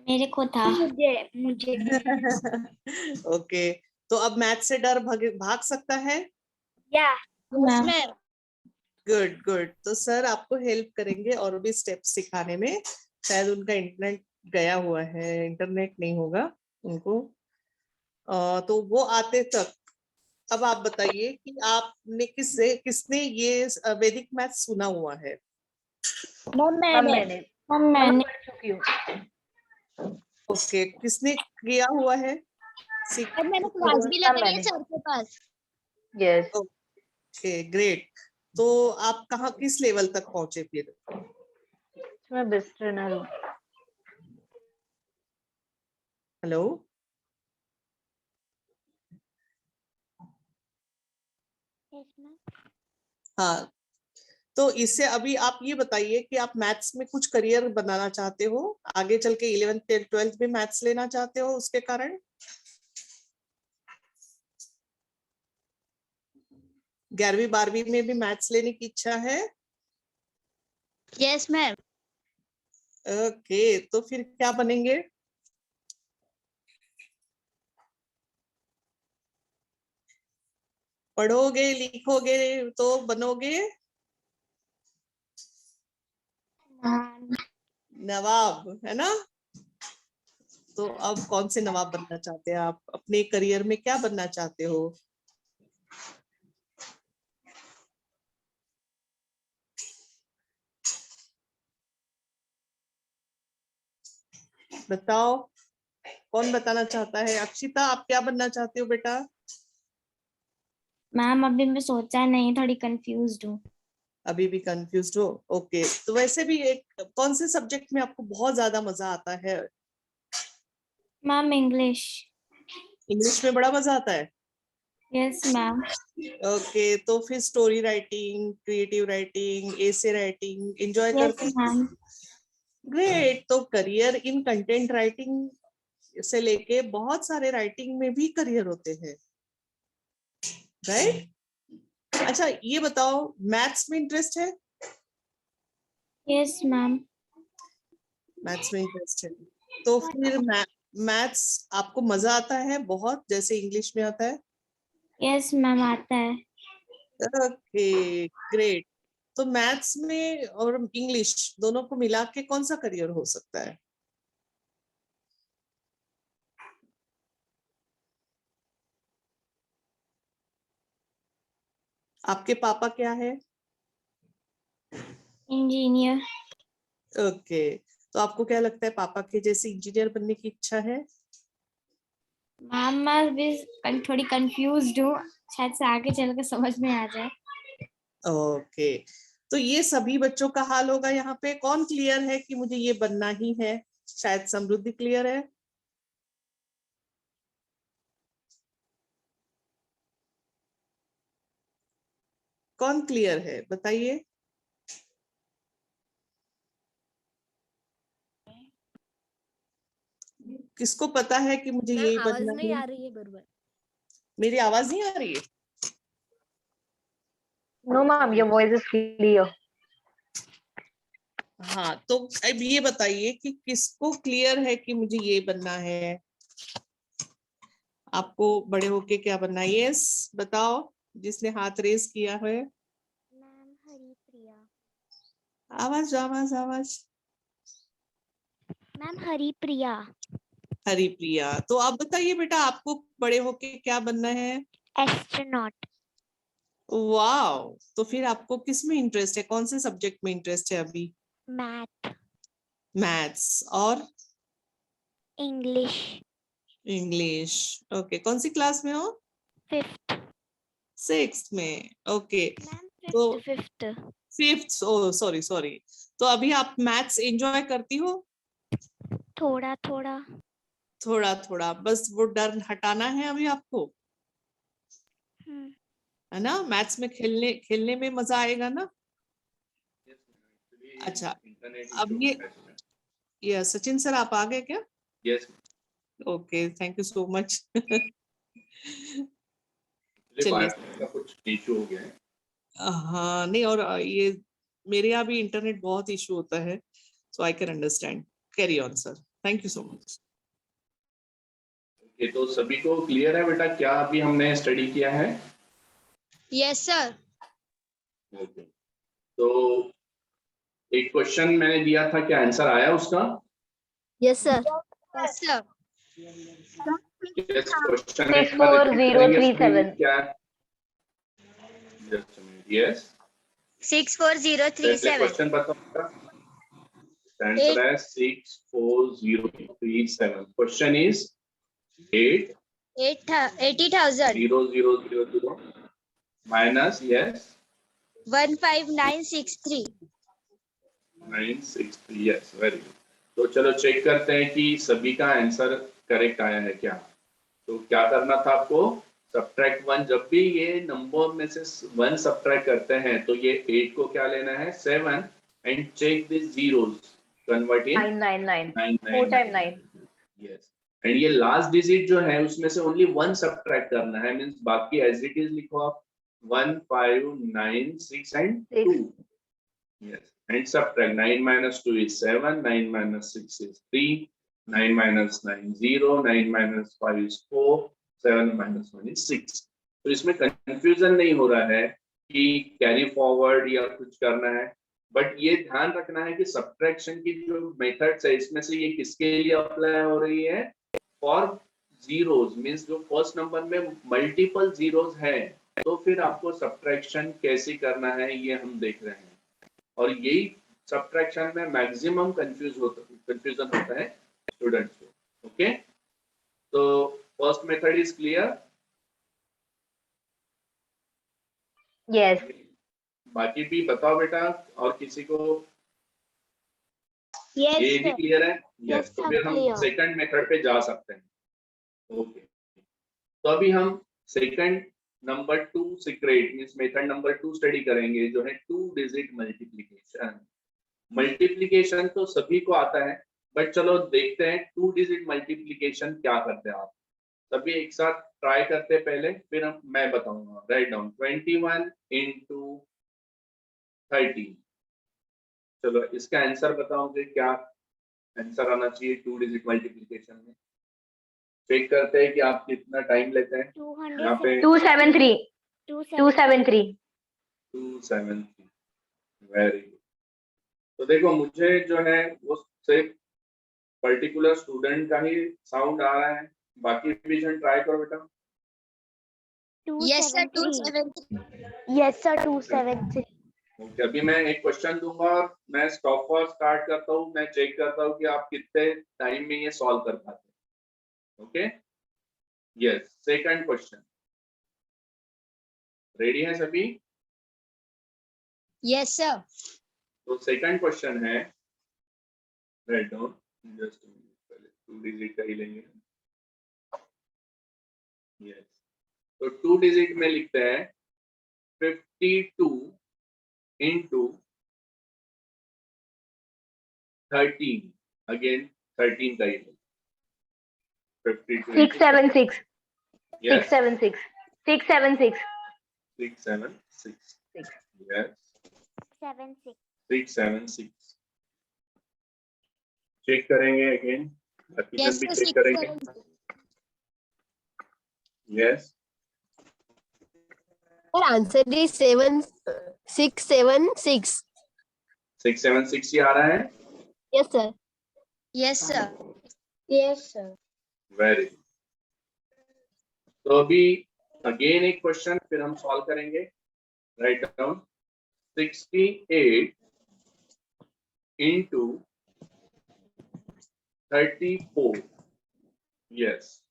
मेरे को था। मुझे ओके, तो अब मैथ से डर भाग सकता है? या मैम मैम। Good good. तो सर आपको हेल्प करेंगे और भी स्टेप्स सिखाने में। शायद उनका इंटरनेट गया हुआ है, इंटरनेट नहीं होगा उनको, तो वो आते तक अब आप बताइए कि आपने किसने ये वैदिक मैथ सुना हुआ है? मैम मैंने मैंने पढ़ चुकी हूँ। ओके, किसने किया हुआ है? और मैंने क्लास भी लगाई है मैंने। सर के पास। यस। Okay great. तो आप कहाँ किस लेवल तक पहुंचे फिर? मैं बेस्ट ट्रेनर हूँ। हेलो, हाँ, तो इससे अभी आप ये बताइए कि आप मैथ्स में कुछ करियर बनाना चाहते हो, आगे चल के 11th 12th में मैथ्स लेना चाहते हो उसके कारण? 11वीं 12वीं में भी मैथ्स लेने की इच्छा है? Yes ma'am. ओके, तो फिर क्या बनेंगे? पढ़ोगे लिखोगे तो बनोगे नवाब, है ना? तो अब कौन से नवाब बनना चाहते हैं आप, अपने करियर में क्या बनना चाहते हो? बताओ, कौन बताना चाहता है? अक्षिता, आप क्या बनना चाहते हो बेटा? मैम अभी मैं सोचा नहीं, थोड़ी कंफ्यूज्ड हूँ। अभी भी कंफ्यूज हो? ओके, तो वैसे भी एक कौन से सब्जेक्ट में आपको बहुत ज्यादा मजा आता है? Ma'am English. इंग्लिश में बड़ा मजा आता है? Yes ma'am. ओके, तो फिर story writing, creative writing, essay writing enjoy yes करते हैं? मैम। ग्रेट। तो करियर इन कंटेंट राइटिंग से लेके बहुत सारे राइटिंग में भी करियर होते हैं, राइट? अच्छा ये बताओ, मैथ्स में इंटरेस्ट है? Yes ma'am. मैथ्स में इंटरेस्ट है, तो फिर मैथ्स आपको मजा आता है बहुत, जैसे इंग्लिश में आता है? यस मैम आता है। Okay great. तो मैथ्स में और इंग्लिश दोनों को मिला के कौन सा करियर हो सकता है? आपके पापा क्या है? इंजीनियर। ओके, तो आपको क्या लगता है, पापा के जैसे इंजीनियर बनने की इच्छा है? मैम मैं अभी थोड़ी कंफ्यूज्ड हूँ, शायद से आगे चल के समझ में आ जाए। ओके, तो ये सभी बच्चों का हाल होगा यहाँ पे। कौन क्लियर है कि मुझे ये बनना ही है? शायद समृद्धि क्लियर है। कौन क्लियर है बताइए? किसको पता है कि मुझे यही आवाज बनना नहीं है? आ रही है बरोबर। मेरी आवाज नहीं आ रही है? No ma'am, your voice is clear. हाँ, तो अब ये बताइए कि किसको क्लियर है कि मुझे ये बनना है, आपको बड़े होके क्या बनना है? यस बताओ, जिसने हाथ रेस किया है। मैम हरिप्रिया। आवाज आवाज आवाज। मैम हरिप्रिया। हरिप्रिया, तो आप बताइए बेटा, आपको बड़े होके क्या बनना है? एस्ट्रोनॉट। वाह, तो फिर आपको किस में इंटरेस्ट है, कौन से सब्जेक्ट में इंटरेस्ट है अभी? मैथ। मैथ्स और इंग्लिश। इंग्लिश। ओके, कौन सी क्लास में हो? 5th। 6th में। ओके, मैम तो 5th। 5th, ओ सॉरी सॉरी। तो अभी आप मैथ्स एंजॉय करती हो? थोड़ा थोड़ा। थोड़ा थोड़ा, बस वो डर हटाना है अभी आपको, है ना? मैथ्स में खेलने खेलने में मजा आएगा ना? अच्छा, अब ये यस सचिन सर, आप आ गए क्या? Yes, okay, thank you so much. चलिए। वाईफाई का कुछ इशू हो गया है। हाँ नहीं, और ये मेरे यहाँ भी इंटरनेट बहुत इशू होता है, so I can understand. Carry on sir, thank you so much. ये तो सभी को क्लियर है बेटा, क्या अभी हमने स्टडी किया है? Yes sir. ओके, तो एक क्वेश्चन मैंने दिया था, क्या आंसर आया उसका? Yes sir. Yes sir. Yes, question 64037 क्या? यस, 64037। क्वेश्चन बताओ। आंसर है 64037। Question is 80,000 8,000 minus yes 15963। 963। Yes, very good. तो चलो चेक करते हैं कि सभी का आंसर करेक्ट आया है क्या। तो क्या करना था आपको? सब्ट्रैक्ट 1। जब भी ये नंबर में से 1 सब्ट्रैक्ट करते हैं तो ये 8 को क्या लेना है? 7 and check this zeros convert in 999 4 999। times 9 yes, एंड ये लास्ट डिजिट जो है उसमें से ओनली 1 सब्ट्रैक्ट करना है, मींस बाकी एज इट इज लिखो आप 1 5 9 6 and 2। Yes, and subtract 9 minus 2 is 7, 9 minus 6 is 3, 9 minus 9 0, 9 minus 5 is 4, 7 minus 1 is 6। तो इसमें कंफ्यूजन नहीं हो रहा है कि कैरी फॉरवर्ड या कुछ करना है, बट ये ध्यान रखना है कि सब्ट्रैक्शन की जो मेथड्स है इसमें से ये किसके लिए अप्लाई हो रही है? फॉर जीरोस, मींस जो फर्स्ट नंबर में मल्टीपल जीरोस है, तो फिर आपको सब्ट्रैक्शन कैसे करना है ये हम देख रहे हैं। और यही सब्ट्रैक्शन में मैक्सिमम कंफ्यूजन होता है स्टूडेंट्स को। ओके, तो first method is clear? yes बाकी भी बताओ बेटा, और किसी को यस ये भी क्लियर है? Yes, यस, तो sir, फिर हम clear. सेकंड मेथड पे जा सकते हैं। ओके, तो अभी हम second number 2 secret means method number 2 study करेंगे, जो है 2 डिजिट मल्टीप्लिकेशन। मल्टीप्लिकेशन तो सभी को आता है, बट चलो देखते हैं 2 डिजिट मल्टीप्लिकेशन क्या करते हैं आप सभी एक साथ ट्राई करते हैं पहले, फिर मैं बताऊंगा। Write down 21 into 13। चलो इसका आंसर बताओगे, क्या आंसर आना चाहिए 2 डिजिट मल्टीप्लिकेशन में? चेक करते हैं कि आप कितना टाइम लेते हैं। यहाँ पे 273 273 273। Very good. तो देखो मुझे जो है वो सिर्फ पर्टिकुलर स्टूडेंट का ही साउंड आ रहा है, बाकी डिवीजन ट्राई करो बेटा। Yes sir 273। Yes, sir, 273. Okay, अभी मैं एक क्वेश्चन दूंगा और मैं स्टॉप वॉच स्टार्ट करता हूँ, मैं चेक करता हूँ कि आप कितने टाइम में ये सॉल्व कर पाते हैं। Okay, yes, second question. Ready है सभी? Yes sir. तो सेकंड क्वेश्चन है, राइट डाउन, जस्ट पहले 2 डिजिट का ही लेंगे। यस, तो 2 डिजिट में लिखते हैं 52 into 13। अगेन 13 का ही 52 676 yes 676 676 676 yes 7, 6. 676। चेक करेंगे अगेन, बाकी यस भी सर चेक करेंगे। Yes, Sir, answer is 676. 676 ही आ रहा है। Yes, sir. Yes sir. Yes, sir. Very good. तो अभी अगेन एक क्वेश्चन फिर हम सॉल्व करेंगे। Write down 68 into 34। Yes,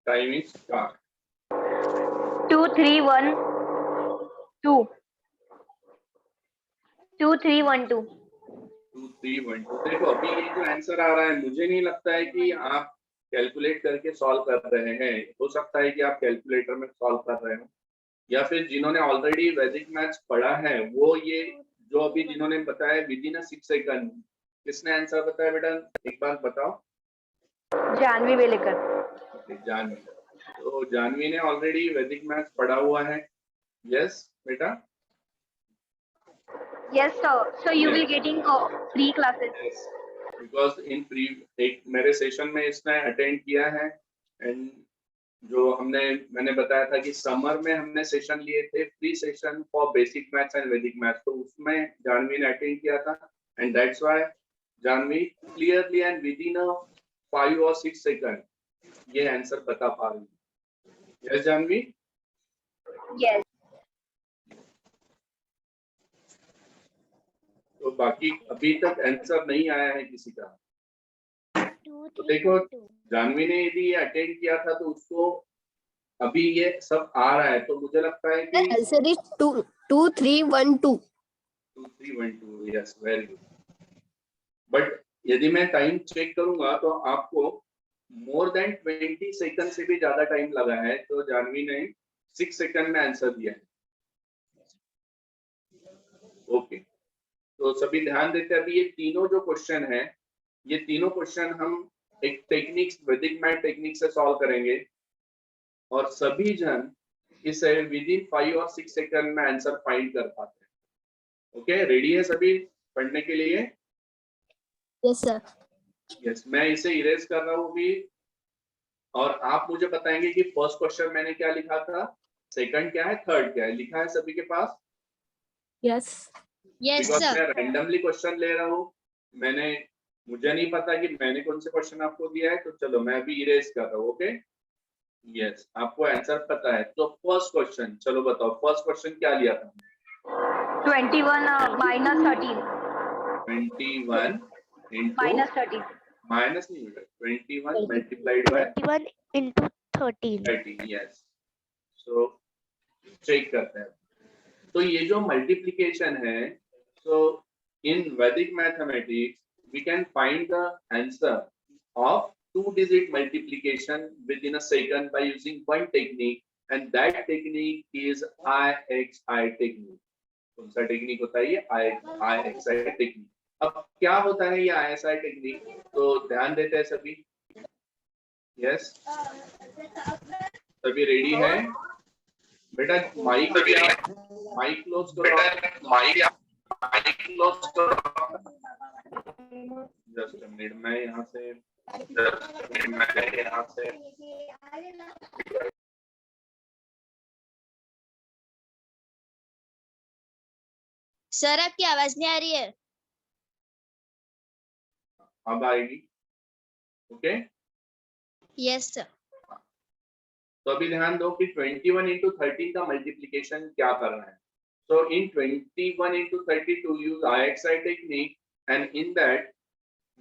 time is start. 2312 2312 2312। देखो अभी ये जो आंसर आ रहा है, मुझे नहीं लगता है कि आप कैलकुलेट करके सॉल्व कर रहे हैं। हो सकता है कि आप कैलकुलेटर में सॉल्व कर रहे हो, या फिर जिन्होंने ऑलरेडी वैदिक मैथ्स पढ़ा है वो ये जो अभी जिन्होंने बताया विद इन 6 सेकंड किसने आंसर बताया बेटा, एक बार बताओ। जानवी वेलेकर। जानवी, तो जानवी ने ऑलरेडी वैदिक मैथ्स पढ़ा हुआ है। यस बेटा। Yes sir, so you will getting 3 classes. Yes, because in एक मेरे सेशन में इसने अटेंड किया है, एंड जो मैंने बताया था कि समर में हमने सेशन लिए थे, free session for basic maths and Vedic maths, तो उसमें जानवी ने अटेंड किया था, and that's why Janvi clearly and within 5 or 6 second ये आंसर बता पा रही है। यस जानवी। Yes. तो बाकी अभी तक आंसर नहीं आया है किसी का। तो देखो जानवी ने यदि ये अटेंड किया था तो उसको अभी ये सब आ रहा है, तो मुझे लगता है कि answer is 2 3 1 2। 2 3 1 2, yes very good. But यदि मैं टाइम चेक करूंगा तो आपको मोर देन 20 सेकंड से भी ज्यादा टाइम लगा है, तो जानवी ने 6 सेकंड में आंसर दिया है। ओके, तो सभी ध्यान देते हैं। अभी ये तीनों जो क्वेश्चन है, ये तीनों क्वेश्चन हम एक टेक्निक, वैदिक मैथ टेक्निक से सॉल्व करेंगे, और सभी जन इसे विद इन 5 or 6 सेकंड में आंसर फाइंड कर पाते हैं। ओके, रेडी है सभी पढ़ने के लिए? Yes sir. यस, मैं इसे इरेज कर रहा हूँ भी, और आप मुझे बताएंगे कि फर्स्ट क्वेश्चन मैंने क्या लिखा था, सेकंड क्या है, थर्ड क्या है, लिखा है सभी के पास? यस बिकॉज मैं रैंडमली क्वेश्चन ले रहा हूँ, मुझे नहीं पता कि मैंने कौन से क्वेश्चन आपको दिया है, तो चलो मैं अभी इरेज कर रहा हूँ। ओके, यस, आपको आंसर पता है। तो फर्स्ट क्वेश्चन, चलो बताओ फर्स्ट क्वेश्चन क्या लिया था? 21 minus 13. 21 into Minus 13. माइनस नहीं बेटा, 21 multiplied by 21 into 13. 30। Yes, so check करते हैं। तो ये जो मल्टीप्लिकेशन है, so in Vedic mathematics we can find the answer of 2-digit multiplication within a second by using one technique, and that technique is IXI technique. कौन सा technique होता है ये? IXI technique. अब क्या होता है ये IXI टेक्निक, तो ध्यान देते हैं सभी। यस, सभी रेडी है बेटा? माइक क्लोज करो, माइक क्लोज करो। जस्ट मिनट, मैं यहाँ से सर आपकी आवाज नहीं आ रही है। अब आएगी। Okay, yes sir. तो अभी ध्यान दो कि 21 into 13 का मल्टीप्लिकेशन क्या करना है। So in 21 into 30 to use IXI technique, and in that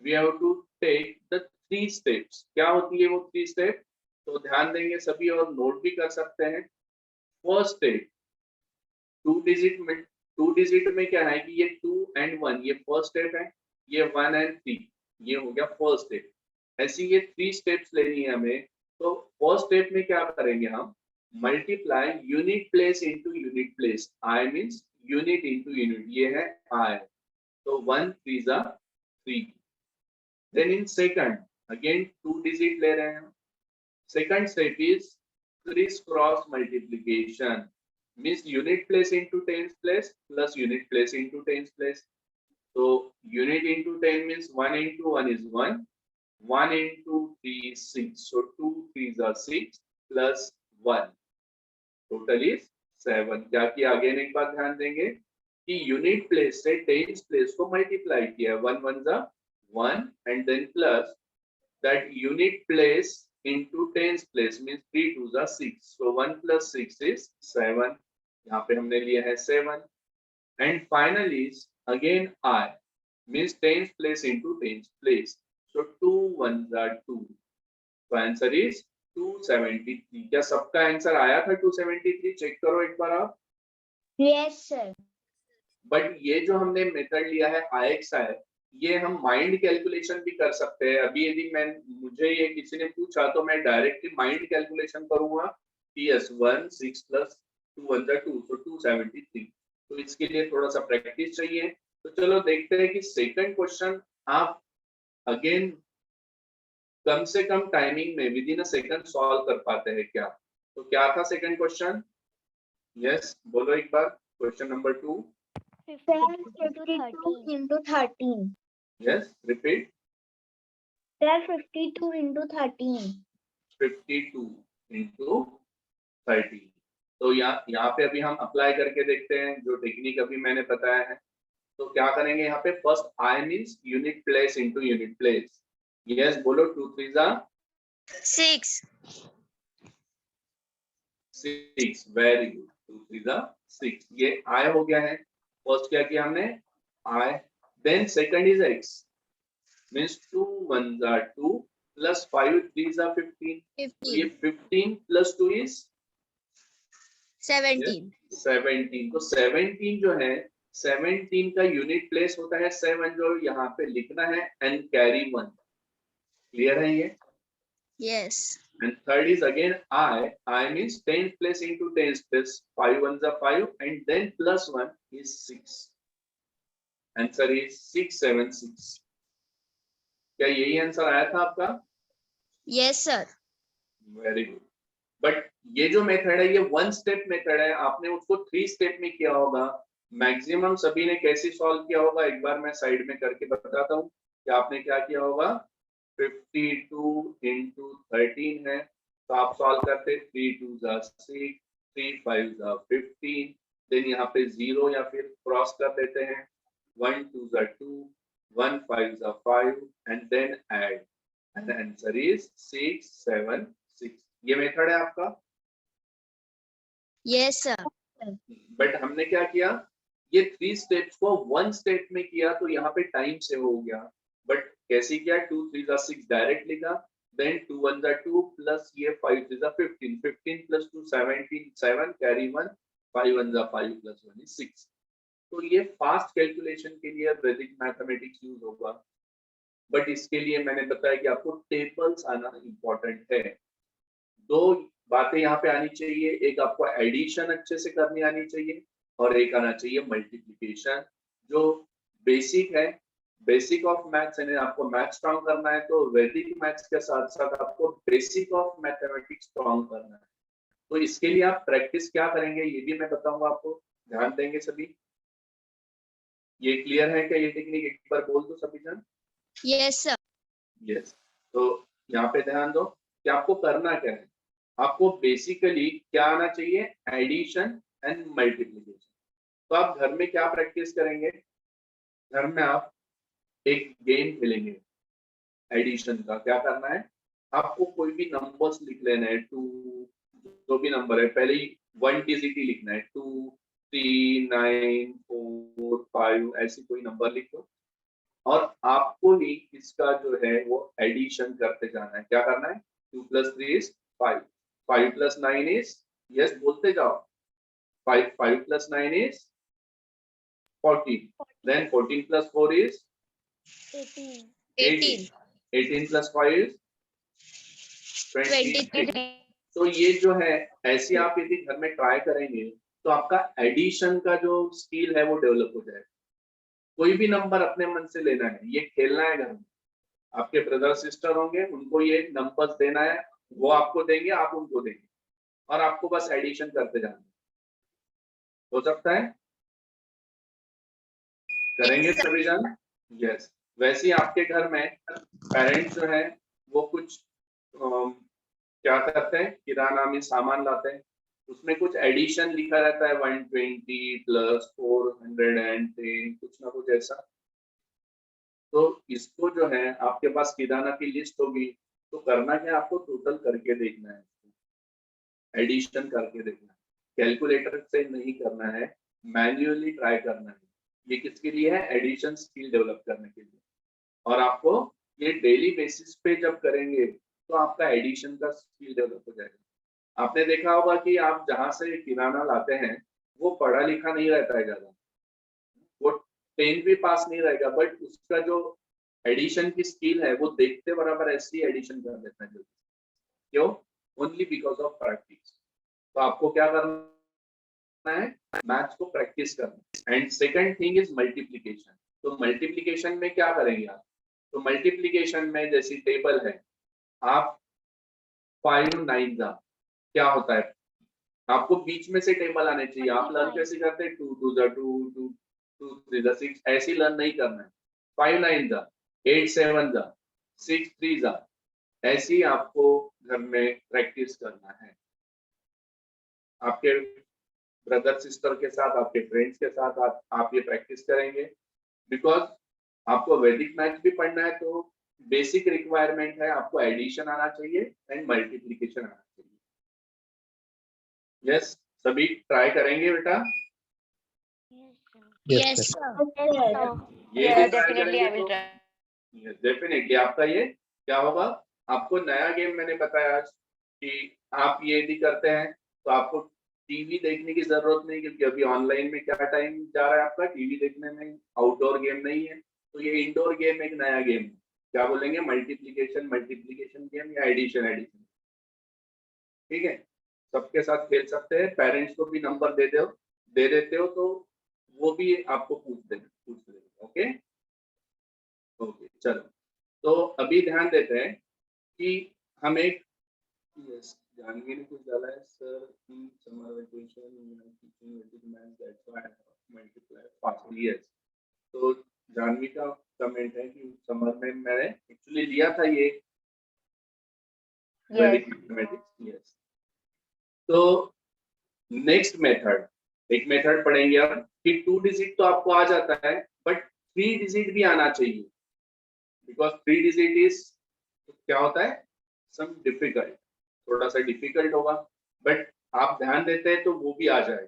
we have to take the 3 steps. क्या होती है वो 3 स्टेप? तो ध्यान देंगे सभी और नोट भी कर सकते हैं। फर्स्ट स्टेप, 2 डिजिट में क्या है कि ये 2 and 1 ये फर्स्ट स्टेप है, ये 1 and 3 ये हो गया फर्स्ट स्टेप। ऐसी ये 3 स्टेप्स लेनी है हमें। तो फर्स्ट स्टेप में क्या करेंगे हम? Multiply unit place into unit place. I means unit into unit, ये है आई। तो 1 3 3। Then in second again 2 digit ले रहे हैं। Second step is criss cross multiplication, means unit place into tens place plus unit place into tens place. तो unit into 10 means 1 into 1 is 1, 1 into 3 is 6, so 2 3s are 6 plus 1, total is 7। क्या किया? Again एक बार ध्यान देंगे कि unit place से tens place को multiply किया, 1 1s are 1 and then plus that unit place into tens place means 3 2s are 6, so 1 plus 6 is 7। यहाँ पे हमने लिया है 7। and finally again I means tens place into tens place, so 2 1s are 2, so answer is 273। क्या सबका answer आया था 273? Check करो एक बार आप। Yes sir. बट ये जो हमने मेथड लिया है IXI, ये हम माइंड कैलकुलेशन भी कर सकते हैं। अभी यदि मुझे ये किसी ने पूछा तो मैं डायरेक्टली माइंड कैलकुलेशन करूंगा कि yes 1 6 plus 2 1s are 2, so 273। तो इसके लिए थोड़ा सा प्रैक्टिस चाहिए। तो चलो देखते हैं कि सेकंड क्वेश्चन आप अगेन कम से कम टाइमिंग में with in a second solve कर पाते हैं क्या? तो क्या था सेकंड क्वेश्चन? यस, बोलो एक बार। Question number 2। 52 into 13. Yes, repeat. Sir, 52 into 13. 52 into 30। तो यहाँ पे अभी हम अप्लाई करके देखते हैं जो टेक्निक अभी मैंने बताया है। तो क्या करेंगे यहाँ पे? फर्स्ट आई means unit place into unit place. Yes, बोलो। 2 3 जा 6. 6। Very good. 2 3 जा 6। ये आई हो गया है। फर्स्ट क्या किया हमने? I. Then second is X, means 2 1 जा 2 प्लस 5 3 जा 15। तो ये 15 प्लस 2 इज 17. 17। तो 17 जो है, 17 का यूनिट प्लेस होता है 7, जो यहाँ पे लिखना है एंड कैरी 1। क्लियर है ये? Yes. And third is again I. I means 10th place into 10th place. 5 1s are 5 and then plus 1 is 6. Answer is 6 7 6. क्या यही आंसर आया था आपका? Yes, sir. Very good. But ये जो मेथड है ये 1 स्टेप मेथड है, आपने उसको 3 स्टेप में किया होगा। मैक्सिमम सभी ने कैसे सॉल्व किया होगा एक बार मैं साइड में करके बताता हूँ कि आपने क्या किया होगा। 52 into 13 है, तो आप सॉल्व करते 3 2 जा 6, 3 5 जा 15। देन यहाँ पे 0 या फिर क्रॉस कर देते हैं। 1 2 जा 2, 1 5 जा 5 and then add and answer is 6 7 6। ये मेथड है आपका। Yes, sir. बट हमने क्या किया? ये 3 स्टेप्स को 1 स्टेप में किया तो यहाँ पे टाइम से हो गया। बट कैसे किया? 2 3 जा 6 डायरेक्ट लिखा, देन 2 1 जा 2 प्लस ये 5 3 जा 15, 15 प्लस 2 17, 7 कैरी 1, 5 1 जा 5 प्लस 1 is 6। तो ये फास्ट कैलकुलेशन के लिए वैदिक मैथमेटिक्स यूज होगा। बट इसके लिए मैंने बताया कि आपको टेबल्स आना इम्पोर्टेंट है। 2 बातें यहाँ पे आनी चाहिए, एक आपको एडिशन अच्छे से करनी आनी चाहिए और एक आना चाहिए मल्टीप्लिकेशन, जो बेसिक है। बेसिक ऑफ मैथ्स, यानी आपको मैथ्स स्ट्रॉन्ग करना है तो वैदिक मैथ्स के साथ साथ आपको बेसिक ऑफ मैथमेटिक्स स्ट्रॉन्ग करना है। तो इसके लिए आप प्रैक्टिस क्या करेंगे ये भी मैं बताऊंगा आपको, ध्यान देंगे सभी। ये क्लियर है क्या? ये टेक्निक एक बार बोल दो सभी जन। Yes, sir. यस। तो यहाँ पे ध्यान दो कि आपको करना क्या है। आपको बेसिकली क्या आना चाहिए? Addition and multiplication. तो आप घर में क्या प्रैक्टिस करेंगे? घर में आप एक गेम खेलेंगे एडिशन का। क्या करना है? आपको कोई भी नंबर्स लिख लेना है, 2 जो भी नंबर है, पहले ही 1 डिजिट ही लिखना है, 2 3 9 4 5 ऐसी कोई नंबर लिख दो और आपको ही इसका जो है वो एडिशन करते जाना है। क्या करना है? 2 + 3 is 5, 5 + 9 is, यस बोलते जाओ, 5 + 9 is 14, then 14 + 4 is 18. 18 + 5 is 23। 23. तो ये जो है ऐसे आप यदि घर में ट्राई करेंगे तो आपका एडिशन का जो स्किल है वो डेवलप हो जाएगा। कोई भी नंबर अपने मन से लेना है, ये खेलना है घर में। आपके ब्रदर सिस्टर होंगे, उनको ये नंबर्स देना है, वो आपको देंगे, आप उनको देंगे और आपको बस एडिशन करते जाना है। हो सकता है? करेंगे सभी जन? यस। वैसे ही आपके घर में पेरेंट्स जो है वो कुछ क्या करते हैं, किराना में सामान लाते हैं, उसमें कुछ एडिशन लिखा रहता है 120 + 410 कुछ ना कुछ ऐसा। तो इसको जो है आपके पास किराना की लिस्ट होगी तो करना क्या, आपको टोटल करके देखना है, एडिशन करके देखना है। कैलकुलेटर से नहीं करना है, मैन्युअली ट्राई करना है। ये किसके लिए है? एडिशन स्किल डेवलप करने के लिए। और आपको ये डेली बेसिस पे जब करेंगे तो आपका एडिशन का स्किल डेवलप हो जाएगा। आपने देखा होगा कि आप जहां से किराना लाते हैं वो पढ़ा लिखा नहीं रहता है ज्यादा, वो 10th भी पास नहीं रहेगा, बट उसका जो एडिशन की स्किल है वो देखते बराबर ऐसे ही एडिशन कर देता है। क्यों? Only because of practice. तो आपको क्या करना है? मैथ्स को प्रैक्टिस करना है। And second thing is multiplication. तो मल्टीप्लिकेशन में क्या करेंगे आप? तो मल्टीप्लीकेशन में जैसी टेबल है, आप 5 9 क्या होता है, आपको बीच में से टेबल आने चाहिए। आप लर्न कैसे करते हैं, 2 2 2 2 2 3 6, ऐसी लर्न नहीं करना है। 5 9 8 7 6 3 ऐसी आपको घर में प्रैक्टिस करना है। आपके ब्रदर सिस्टर के साथ, आपके फ्रेंड्स के साथ आप ये प्रैक्टिस करेंगे, बिकॉज आपको वैदिक मैथ्स भी पढ़ना है, तो बेसिक रिक्वायरमेंट है, आपको एडिशन आना चाहिए एंड मल्टीप्लिकेशन आना चाहिए। यस, सभी ट्राई करेंगे बेटा? Yes, ये भी ट्राई करेंगे तो डेफिनेटली आपका ये क्या होगा। आपको नया गेम मैंने बताया कि आप ये यदि करते हैं तो आपको टीवी देखने की जरूरत नहीं, क्योंकि अभी ऑनलाइन में क्या टाइम जा रहा है आपका टीवी देखने में, आउटडोर गेम नहीं है। तो ये इंडोर गेम एक नया गेम है, क्या बोलेंगे, मल्टीप्लिकेशन गेम या एडिशन। ठीक है, सबके साथ खेल सकते हैं, पेरेंट्स को भी नंबर दे देते हो तो वो भी आपको पूछ देंगे। ओके, चलो, तो अभी ध्यान देते हैं कि हम एक, यस, जानवी ने कुछ डाला है, sir in summer vacation teaching Vedic maths that's why I multiply fastly. Yes, तो जानवी का कमेंट है कि समर में मैंने एक्चुअली लिया था ये वैदिक मैथमेटिक्स। यस, तो नेक्स्ट मेथड, एक मेथड पढ़ेंगे अब कि 2 डिजिट तो आपको आ जाता है, बट 3 डिजिट भी आना चाहिए, बिकॉज 3 डिजिट इज क्या होता है, सम डिफिकल्ट, थोड़ा सा डिफिकल्ट होगा, बट आप ध्यान देते हैं तो वो भी आ जाएगा।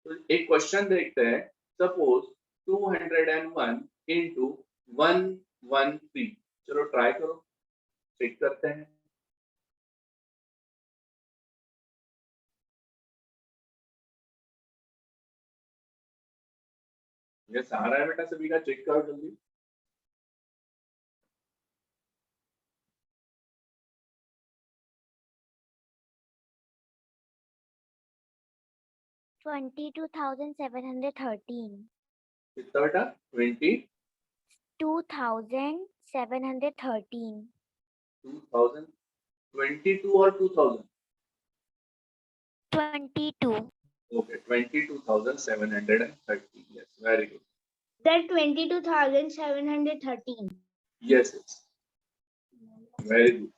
तो एक क्वेश्चन देखते हैं, सपोज 201 into 113, चलो ट्राई करो, चेक करते हैं। ये सहारा है बेटा, सभी का चेक करो जल्दी। $22,713. कितना बेटा, 20 $2,713. 2000 22 और 2000, 22. okay, 22,730। yes, very good। That 22,713. yes, very good।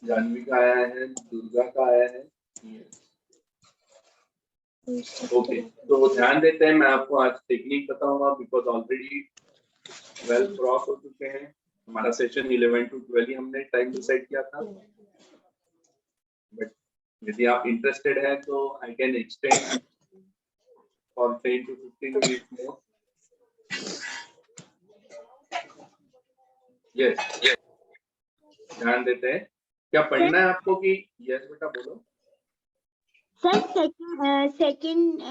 Janvi का आया है, दुर्गा का आया है। yes, ओके, तो ध्यान देते हैं, मैं आपको आज टेक्निक बताऊंगा, बिकॉज ऑलरेडी 12 क्रॉस हो चुके हैं। हमारा सेशन 11 to 12 ही हमने टाइम डिसाइड किया था, बट यदि आप इंटरेस्टेड हैं तो I can extend for 10 to 15 minutes more. Yes, ध्यान देते हैं, क्या पढ़ना है आपको कि यस बेटा बोलो। सर सेकंड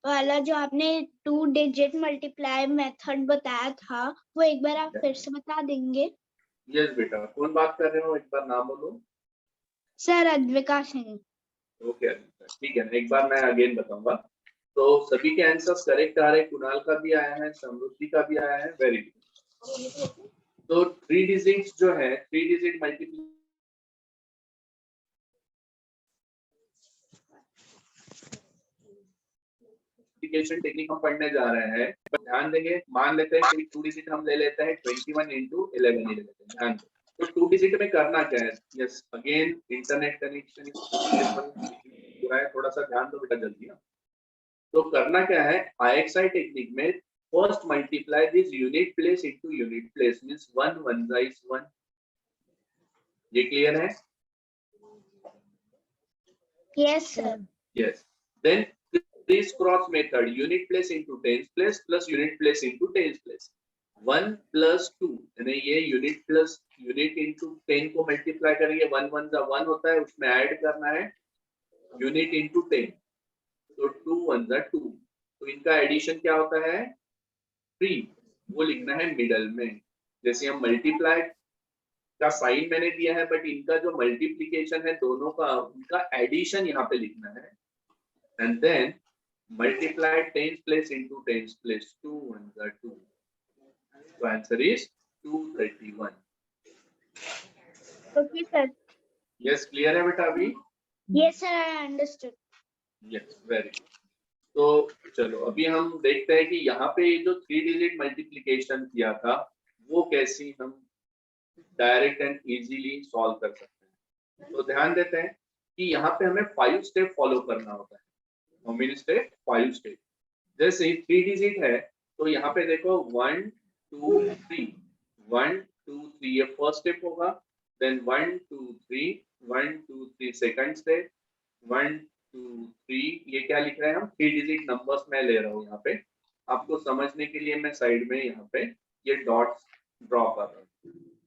वाला जो आपने 2 डिजिट मल्टीप्लाई मेथड बताया था, वो एक बार आप फिर से बता देंगे? यस बेटा, कौन बात कर रहे हो, एक बार नाम बोलो। सर अद्विका सिंह। ओके, ठीक है, एक बार मैं अगेन बताऊंगा। तो सभी के आंसर्स करेक्ट आ रहे हैं, कुणाल का भी आया है, समृद्धि का भी आया है, वेरी गुड। तो 3 डिजिट्स जो है, 3 डिजिट मल्टीप्लिकेशन टेक्निक हम पढ़ने जा रहे हैं, पर ध्यान देंगे, मान लेते हैं कि 2 डिजिट हम ले लेते हैं, 21 into 11 ले लेते हैं। ध्यान दें, तो 2 डिजिट में करना क्या है। यस, अगेन इंटरनेट कनेक्शन है, थोड़ा सा ध्यान दो बेटा जल्दी। तो करना क्या है, IXI टेक्निक में first multiply this unit place into unit place, means 1 1 is 1। ये क्लियर है? Yes sir. Yes, then this cross method, unit place into tens place plus unit place into tens place, 1 plus 2, यानी ये unit plus unit into 10 को multiply करेंगे, 1 1 का 1 होता है, उसमें ऐड करना है unit into 10, तो 2 1 का 2, तो इनका एडिशन क्या होता है, 3, वो लिखना है मिडल में। जैसे हम मल्टीप्लाई का साइन मैंने दिया है, बट इनका जो मल्टीप्लिकेशन है दोनों का, उनका एडिशन यहाँ पे लिखना है, and then multiply tens place into tens place, 2 1 2, so answer is 231. Okay, sir. Yes, clear है बेटा अभी? Yes, sir. I understood. Yes, very good. तो चलो अभी हम देखते हैं कि यहाँ पे ये जो 3 डिजिट मल्टीप्लिकेशन किया था वो कैसे हम डायरेक्ट एंड इजीली सॉल्व कर सकते हैं। तो ध्यान देते हैं कि यहाँ पे हमें 5 स्टेप फॉलो करना होता है। How many step? 5 स्टेप। जैसे ही 3 डिजिट है तो यहाँ पे देखो 1 2 3 1 2 3 ये फर्स्ट स्टेप होगा, देन 1 2 3 1 2 3 सेकंड स्टेप, 1 2 3 ये क्या लिख रहे हैं हम 3 डिजिट नंबर्स में ले रहा हूँ। यहाँ पे आपको समझने के लिए मैं साइड में यहाँ पे ये डॉट्स ड्रॉ कर रहा हूँ।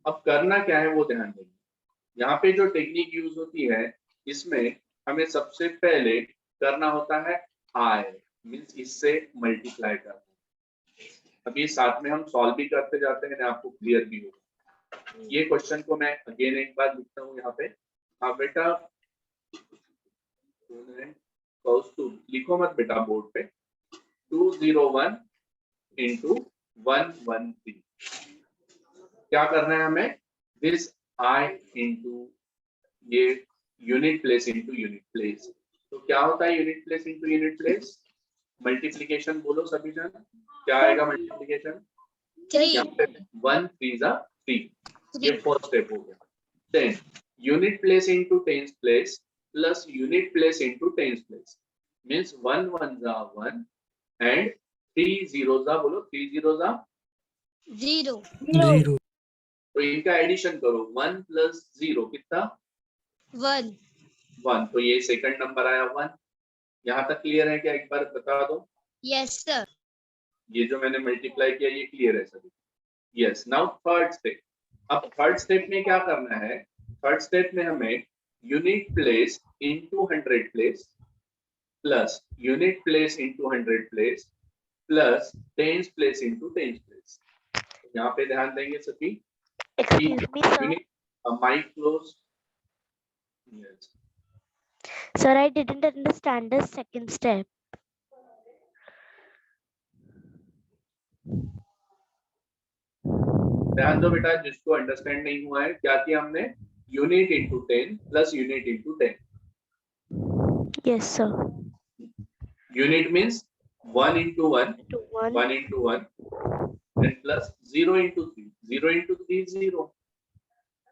अब करना क्या है वो ध्यान देंगे। यहाँ पे जो टेक्निक यूज होती है इसमें हमें सबसे पहले करना होता है आई, मीन्स इससे मल्टीप्लाई करना। अभी साथ में हम सॉल्व भी करते जाते हैं, आपको क्लियर भी होगा। ये क्वेश्चन को मैं अगेन एक बार लिखता हूँ यहाँ पे। हाँ बेटा लिखो मत बेटा बोर्ड पे। 201 इंटू 113 क्या करना है हमें? दिस आई इंटू ये unit place into unit place. तो क्या होता है unit place into unit place? Multiplication बोलो सभी जन, क्या आएगा मल्टीप्लिकेशन? 1 3 जा 3, ये फर्स्ट स्टेप हो गया। Then unit place into tens place plus unit place into tens place means 1 1 जा 1 एंड 3 0 जा बोलो 3 0 जा 0 तो इनका एडिशन करो 1 प्लस 0 कितना? 1। तो ये सेकंड नंबर आया 1। यहाँ तक क्लियर है क्या? एक बार बता दो। Yes sir. ये जो मैंने मल्टीप्लाई किया ये क्लियर है सभी? यस। Now third step. अब थर्ड स्टेप में क्या करना है? थर्ड स्टेप में हमें unit place into 100 place plus unit place into 100 place plus tens place into tens place. यहाँ पे ध्यान देंगे सभी। Excuse me, sir. Mic close. Yes. Sir, I didn't understand the second step. ध्यान दो बेटा, जिसको अंडरस्टैंड नहीं हुआ है क्या किया हमने? Unit into 10 plus unit into 10। Yes, sir. Unit means 1 into 1 1 1 into 1 then plus 0 into 3 0 into 3 is 0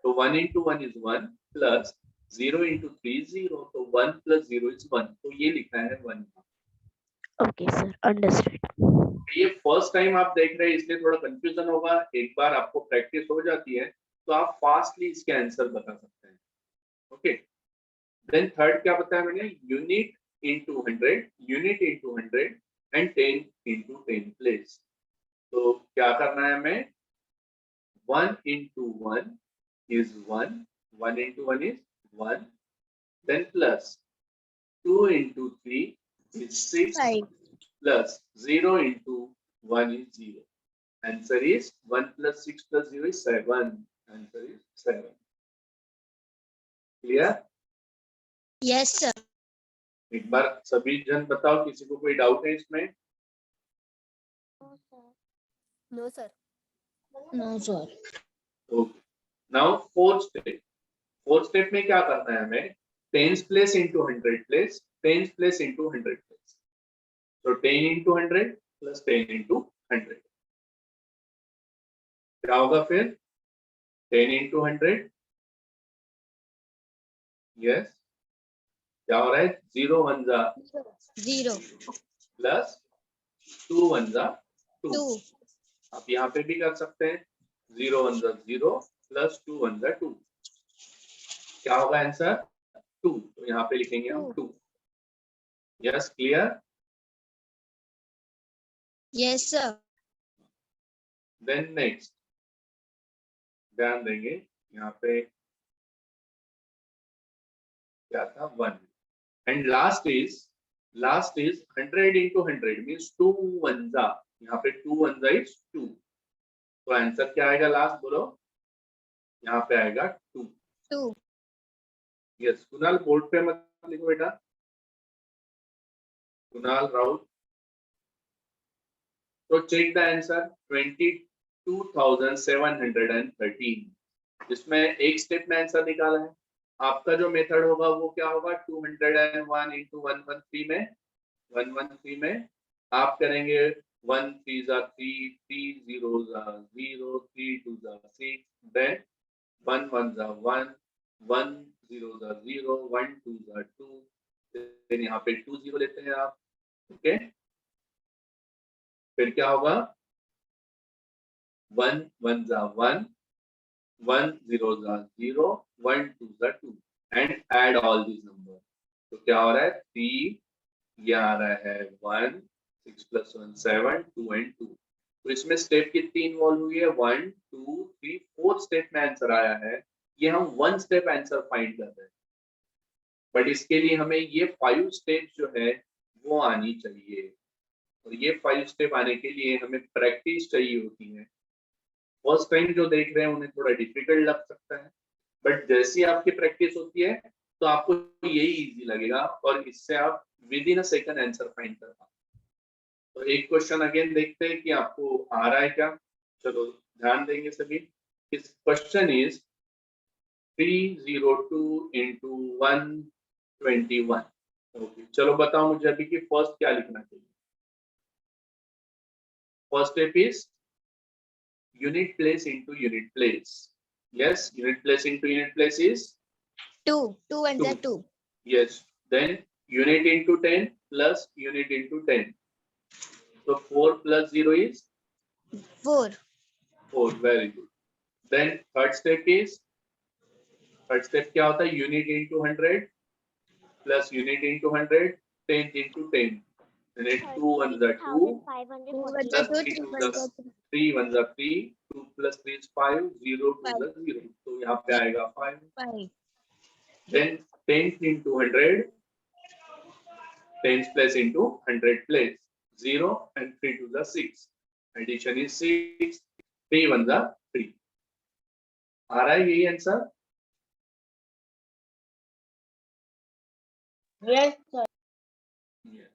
so 1 into 1 is 1 plus 0 into 3 is 0 so 1 plus 0 is 1 तो ये लिखा है 1। Okay, sir. Understood. ये फर्स्ट टाइम आप देख रहे हैं इसलिए थोड़ा कंफ्यूजन होगा। एक बार आपको प्रैक्टिस हो जाती है तो आप फास्टली इसके आंसर बता सकते हैं। ओके, देन थर्ड क्या बताया मैंने? Unit into 100 unit into 100 and 10 into 10 place. तो क्या करना है हमें? 1 into 1 is 1 1 into 1 is 1 then plus 2 into 3 is 6 5 plus 0 into 1 is 0 answer is 1 plus 6 plus 0 is 7 answer is 7 clear? Yes sir. एक बार सभी जन बताओ किसी को कोई डाउट है इसमें? No sir. No, sir. Okay. Now fourth step में क्या करना है हमें? Tens place into 100 place, tens place into 100 place. So 10 into 100 plus 10 into 100. क्या होगा फिर? 10 into 100. Yes. क्या हो रहा है? 0 1 जा 0 plus 2 1 जा 2. 2 आप यहाँ पे भी कर सकते हैं। 0 1 जा 0 plus 2 1 जा 2। क्या होगा आंसर? 2। तो यहाँ पे लिखेंगे हम 2। Yes, clear? Yes sir. Then next ध्यान देंगे यहाँ पे क्या था? 1 एंड लास्ट इज 100 into 100 मीन्स 2 1 जा। यहाँ पे 2 1 जा इज 2। तो आंसर क्या आएगा लास्ट बोलो? यहाँ पे आएगा 2। 2 यस, कुणाल बोर्ड पे मत लिखो बेटा। कुणाल राउत। तो चेक द आंसर। 20 2713, जिसमें एक स्टेप में आंसर निकाला है। आपका जो मेथड होगा वो क्या होगा, 201 into 113 में 113 में आप करेंगे 1 3 जा 3, 3 0 जा 0, 3 2 जा 6, देन 1 1 जा 1, 1 0 जा 0, 1 2 जा 2, देन यहाँ पे 2 0 लेते हैं आप, ओके। फिर क्या होगा, 1 1 जा 1, 1 0 जा 0, 1 2 जा 2 and add all these number. तो क्या हो रहा है, 3, ये आ रहा है 1, 6 + 1 7, 2 and 2। तो इसमें स्टेप कितनी इन्वॉल्व हुई है, 1 2 3 4 स्टेप में आंसर आया है। ये हम 1 स्टेप आंसर फाइंड कर रहे हैं, बट इसके लिए हमें ये 5 स्टेप जो है वो आनी चाहिए, और ये 5 स्टेप आने के लिए हमें प्रैक्टिस चाहिए होती है। फर्स्ट टाइम जो देख रहे हैं उन्हें थोड़ा डिफिकल्ट लग सकता है, बट जैसी आपकी प्रैक्टिस होती है तो आपको यही इजी लगेगा, और इससे आप with in a second answer find कर पाओगे। तो एक क्वेश्चन अगेन देखते हैं कि आपको आ रहा है क्या। चलो ध्यान देंगे सभी। इस क्वेश्चन इज 302 into 121। ओके, चलो बताओ मुझे अभी कि फर्स्ट क्या लिखना चाहिए। First step is unit place into unit place. Yes, unit place into unit place is 2 and 2. yes. Then unit into 10 plus unit into 10. So 4 plus 0 is 4. 4. Very good. Then third step क्या होता है, unit into 100 plus unit into 100, 10 into 10. Then it 2 1s are 2 plus 3 2s are 3 1s are 3, 2 plus 3 is 5, 0 2 is 0, तो यहाँ पे आएगा 5. 5. Then 10 into 100, 10 place into 100 place, 0 and 3 to the 6. Addition is 6, 3 1s are 3. आ रहा है यही answer? Yes, sir. Yes.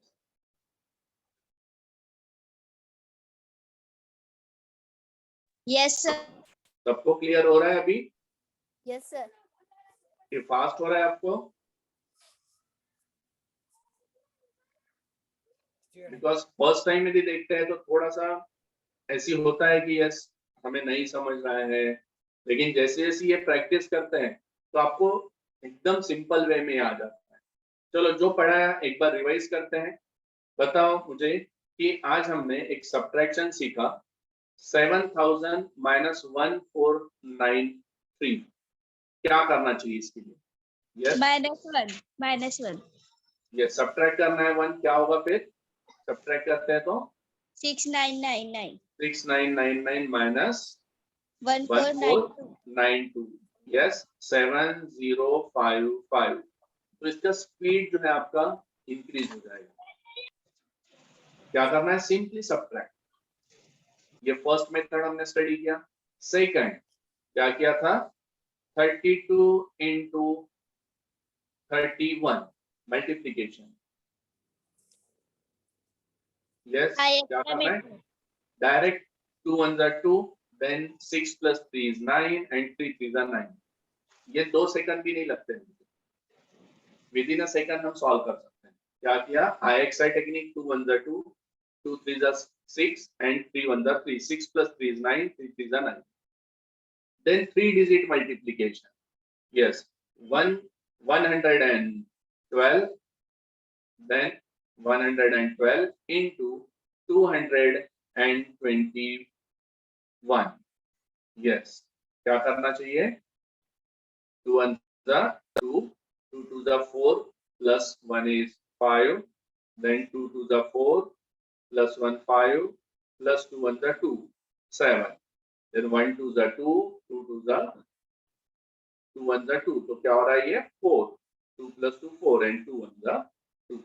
Yes, sir. सबको clear हो रहा है अभी? Yes, sir. ये फास्ट हो रहा है आपको? बिकॉज फर्स्ट टाइम यदि देखते हैं तो थोड़ा सा ऐसी होता है कि यस हमें नहीं समझ रहा है, लेकिन जैसे जैसे ये प्रैक्टिस करते हैं तो आपको एकदम सिंपल वे में आ जाता है। चलो जो पढ़ा है एक बार रिवाइज करते हैं। बताओ मुझे कि आज हमने एक सब्ट्रैक्शन सीखा, 7000 minus 1493। क्या करना चाहिए इसके लिए? यस -1. ये सब्ट्रैक्ट करना है 1, क्या होगा फिर? सब्ट्रैक्ट करते हैं तो 6999. 6999 minus 1492. 1492, यस 7055। तो इसका स्पीड जो है आपका इंक्रीज हो जाएगा। क्या करना है? Simply subtract. ये फर्स्ट मेथड हमने स्टडी किया। सेकंड क्या किया था? 32 into 31 मल्टीप्लिकेशन। यस, क्या करना है? Direct 2 1s are 2, then 6 plus 3 is 9 and 3 3s are 9। ये 2 सेकंड भी नहीं लगते हैं, विद इन अ सेकंड हम सॉल्व कर सकते हैं। क्या किया? IXI technique, 2 1s are 2, 2 3s are 6 and 3 1s are 3, 6 plus 3 is 9, 3 3s are 9। Then 3 digit multiplication. Yes, 112, then 112 into 221। Yes, क्या करना चाहिए? 2 1s are 2, 2 2s are 4 plus 1 is 5, then 2 2s are 4 plus 1 5 plus 2 1s are 2 7, then 1 2s are 2, 2 2s are 2 1s are 2, तो क्या हो रहा है ये? 4, 2 plus 2 4 and 2 1s are 2।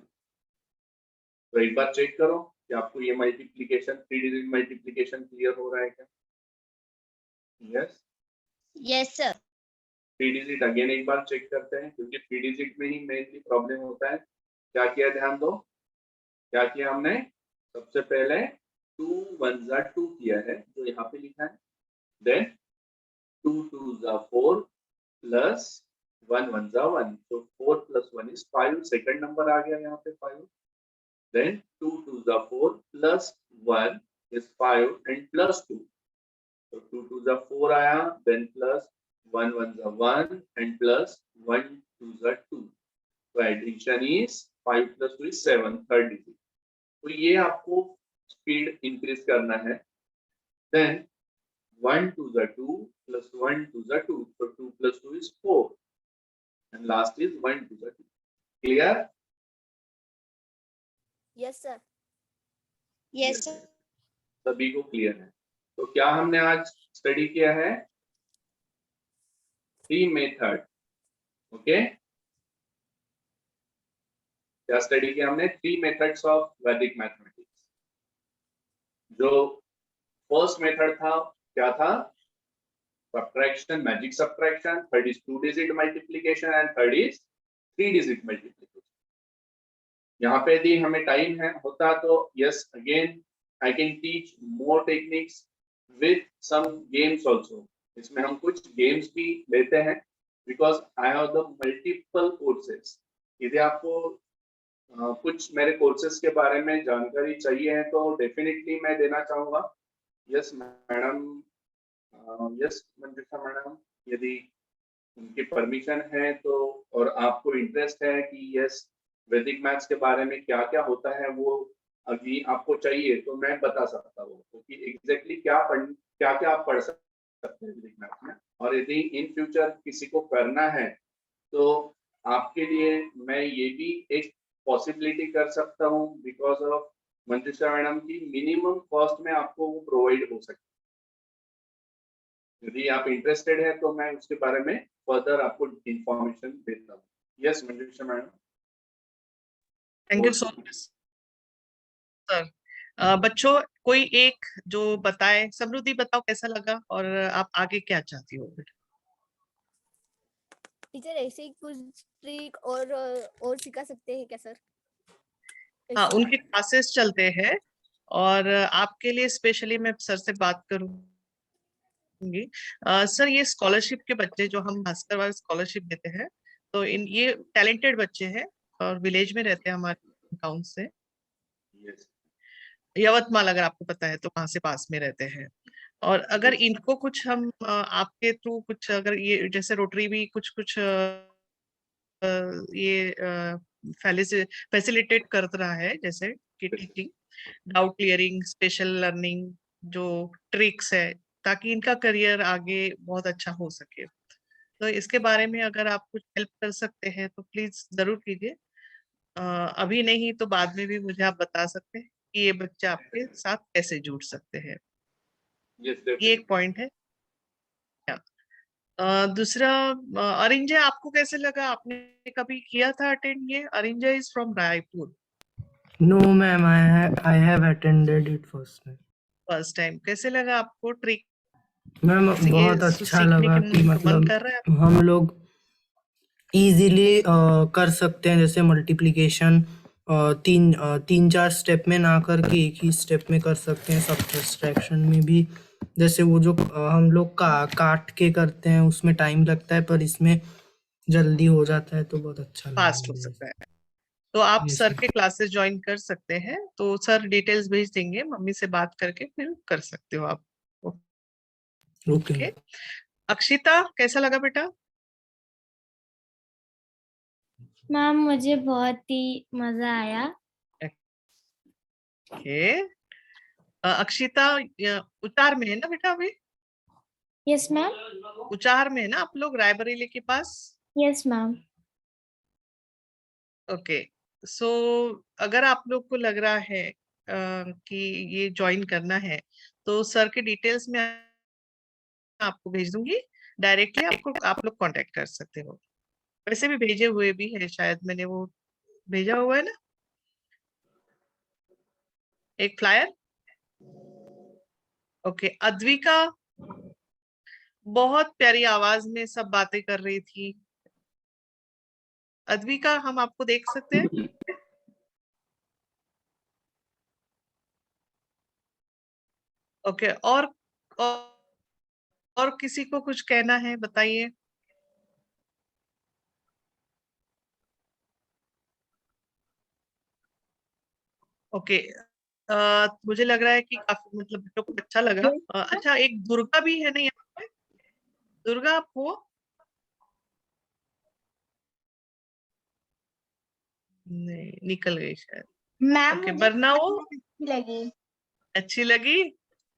तो एक बार चेक करो कि आपको ये मल्टीप्लिकेशन, 3 डिजिट मल्टीप्लिकेशन क्लियर हो रहा है क्या? Yes, Yes, sir. 3 digit again एक बार चेक करते हैं, क्योंकि 3 डिजिट में ही मेनली प्रॉब्लम होता है। क्या किया? ध्यान दो, क्या किया हमने? सबसे पहले 2 1 जा 2 किया है जो यहाँ पे लिखा है, देन 2 2 जा 4 प्लस 1 1 जा 1, तो 4 plus 1 is 5, सेकंड नंबर आ गया यहाँ पे 5, देन 2 2 जा 4 प्लस 1 is 5 and plus 2, तो 2 2 जा 4 आया, देन प्लस 1 1 जा 1 and plus 1 2 जा 2, तो addition is 5 plus 2 is 7, third digit. तो ये आपको स्पीड इंक्रीज करना है, देन 1 2 जा 2 plus 1 2 जा 2, so 2 plus 2 is 4 and last is 1 2 जा 2। Clear? Yes, sir. Yes, sir. सभी को क्लियर है? तो क्या हमने आज स्टडी किया है? 3 मेथड, ओके? क्या स्टडी किया हमने? 3 मेथड्स ऑफ वैदिक मैथमेटिक्स। जो फर्स्ट मेथड था क्या था? Subtraction, magic subtraction, third is 2 digit multiplication and third is 3 digit multiplication. यहाँ पे यदि हमें टाइम है होता तो yes again I can teach more techniques with some games also. इसमें हम कुछ गेम्स भी लेते हैं because I have the multiple courses. यदि आपको कुछ मेरे कोर्सेज के बारे में जानकारी चाहिए है तो डेफिनेटली मैं देना चाहूँगा। यस मैडम, यस मंजुषा मैडम, यदि उनकी परमिशन है तो और आपको इंटरेस्ट है कि यस वैदिक मैथ्स के बारे में क्या क्या होता है वो अभी आपको चाहिए तो मैं बता सकता हूँ क्योंकि एग्जैक्टली क्या क्या आप पढ़ सकते हैं वैदिक मैथ्स में। और यदि इन फ्यूचर किसी को करना है तो आपके लिए मैं ये भी एक पॉसिबिलिटी कर सकता हूँ बिकॉज ऑफ मंजुषा मैडम की मिनिमम कॉस्ट में आपको वो प्रोवाइड हो सकती है। यदि आप इंटरेस्टेड है तो मैं उसके बारे में फर्दर आपको इंफॉर्मेशन देता हूँ। Yes Manjusha madam. Thank you so much sir. बच्चों कोई एक जो बताए, समृद्धि बताओ कैसा लगा और आप आगे क्या चाहती हो? टीचर ऐसे ही कुछ ट्रिक और सिखा सकते हैं क्या सर? हाँ, ऐसे- उनके क्लासेस चलते हैं और आपके लिए स्पेशली मैं सर से बात करूंगी। सर ये स्कॉलरशिप के बच्चे जो हम भास्कर वाले स्कॉलरशिप देते हैं तो इन ये टैलेंटेड बच्चे हैं और विलेज में रहते हैं हमारे गांव से। यस यवतमाल अगर आपको पता है तो वहां से पास में रहते हैं। और अगर इनको कुछ हम आपके थ्रू कुछ अगर ये जैसे रोटरी भी कुछ कुछ ये फैसिलिटेट कर रहा है जैसे कि teaching, doubt clearing, special learning, जो ट्रिक्स है ताकि इनका करियर आगे बहुत अच्छा हो सके। तो इसके बारे में अगर आप कुछ हेल्प कर सकते हैं तो प्लीज जरूर कीजिए। अभी नहीं तो बाद में भी मुझे आप बता सकते हैं कि ये बच्चे आपके साथ कैसे जुड़ सकते हैं। यस ये एक पॉइंट है। दूसरा अरिंजा आपको कैसे लगा? आपने कभी किया था अटेंड? ये Arinjay is from Raipur. No, ma'am, I have attended it first time. First time कैसे लगा आपको? ट्रिक मैम बहुत अच्छा लगा कि मन मतलब कर रहा है? हम लोग इजीली कर सकते हैं, जैसे मल्टीप्लिकेशन तीन चार स्टेप में ना करके एक ही स्टेप में कर सकते हैं। सब्ट्रैक्शन में भी जैसे वो जो हम लोग काट के करते हैं उसमें टाइम लगता है पर इसमें जल्दी हो जाता है तो बहुत अच्छा लगा फास्ट हो मुझे। सकता है। तो आप Yes, सर ma'am. के क्लासेस ज्वाइन कर सकते हैं। तो सर डिटेल्स भेज देंगे, मम्मी से बात करके फिर कर सकते हो आप। Okay. ओके। अक्षिता कैसा लगा बेटा? मैम मुझे बहुत ही मजा आया। ओके। अक्षिता उचार में है ना बेटा? अभी यस मैम। उचार में है ना आप लोग, रायबरेली के पास? Yes ma'am. ओके। सो अगर आप लोग को लग रहा है कि ये ज्वाइन करना है तो सर के डिटेल्स में आपको भेज दूंगी, डायरेक्टली आप लोग कांटेक्ट कर सकते हो। वैसे भी भेजे हुए भी है, शायद मैंने वो भेजा हुआ है ना एक फ्लायर। ओके। अद्विका बहुत प्यारी आवाज में सब बातें कर रही थी। अद्विका हम आपको देख सकते हैं? ओके, और किसी को कुछ कहना है, बताइए। ओके, मुझे लग रहा है कि काफी मतलब बच्चों को अच्छा लगा। अच्छा, एक दुर्गा भी है ना यहाँ पे? दुर्गा, आप हो? नहीं, निकल गई शायद। मैम ओके, मुझे वरना वो अच्छी लगी। अच्छी लगी।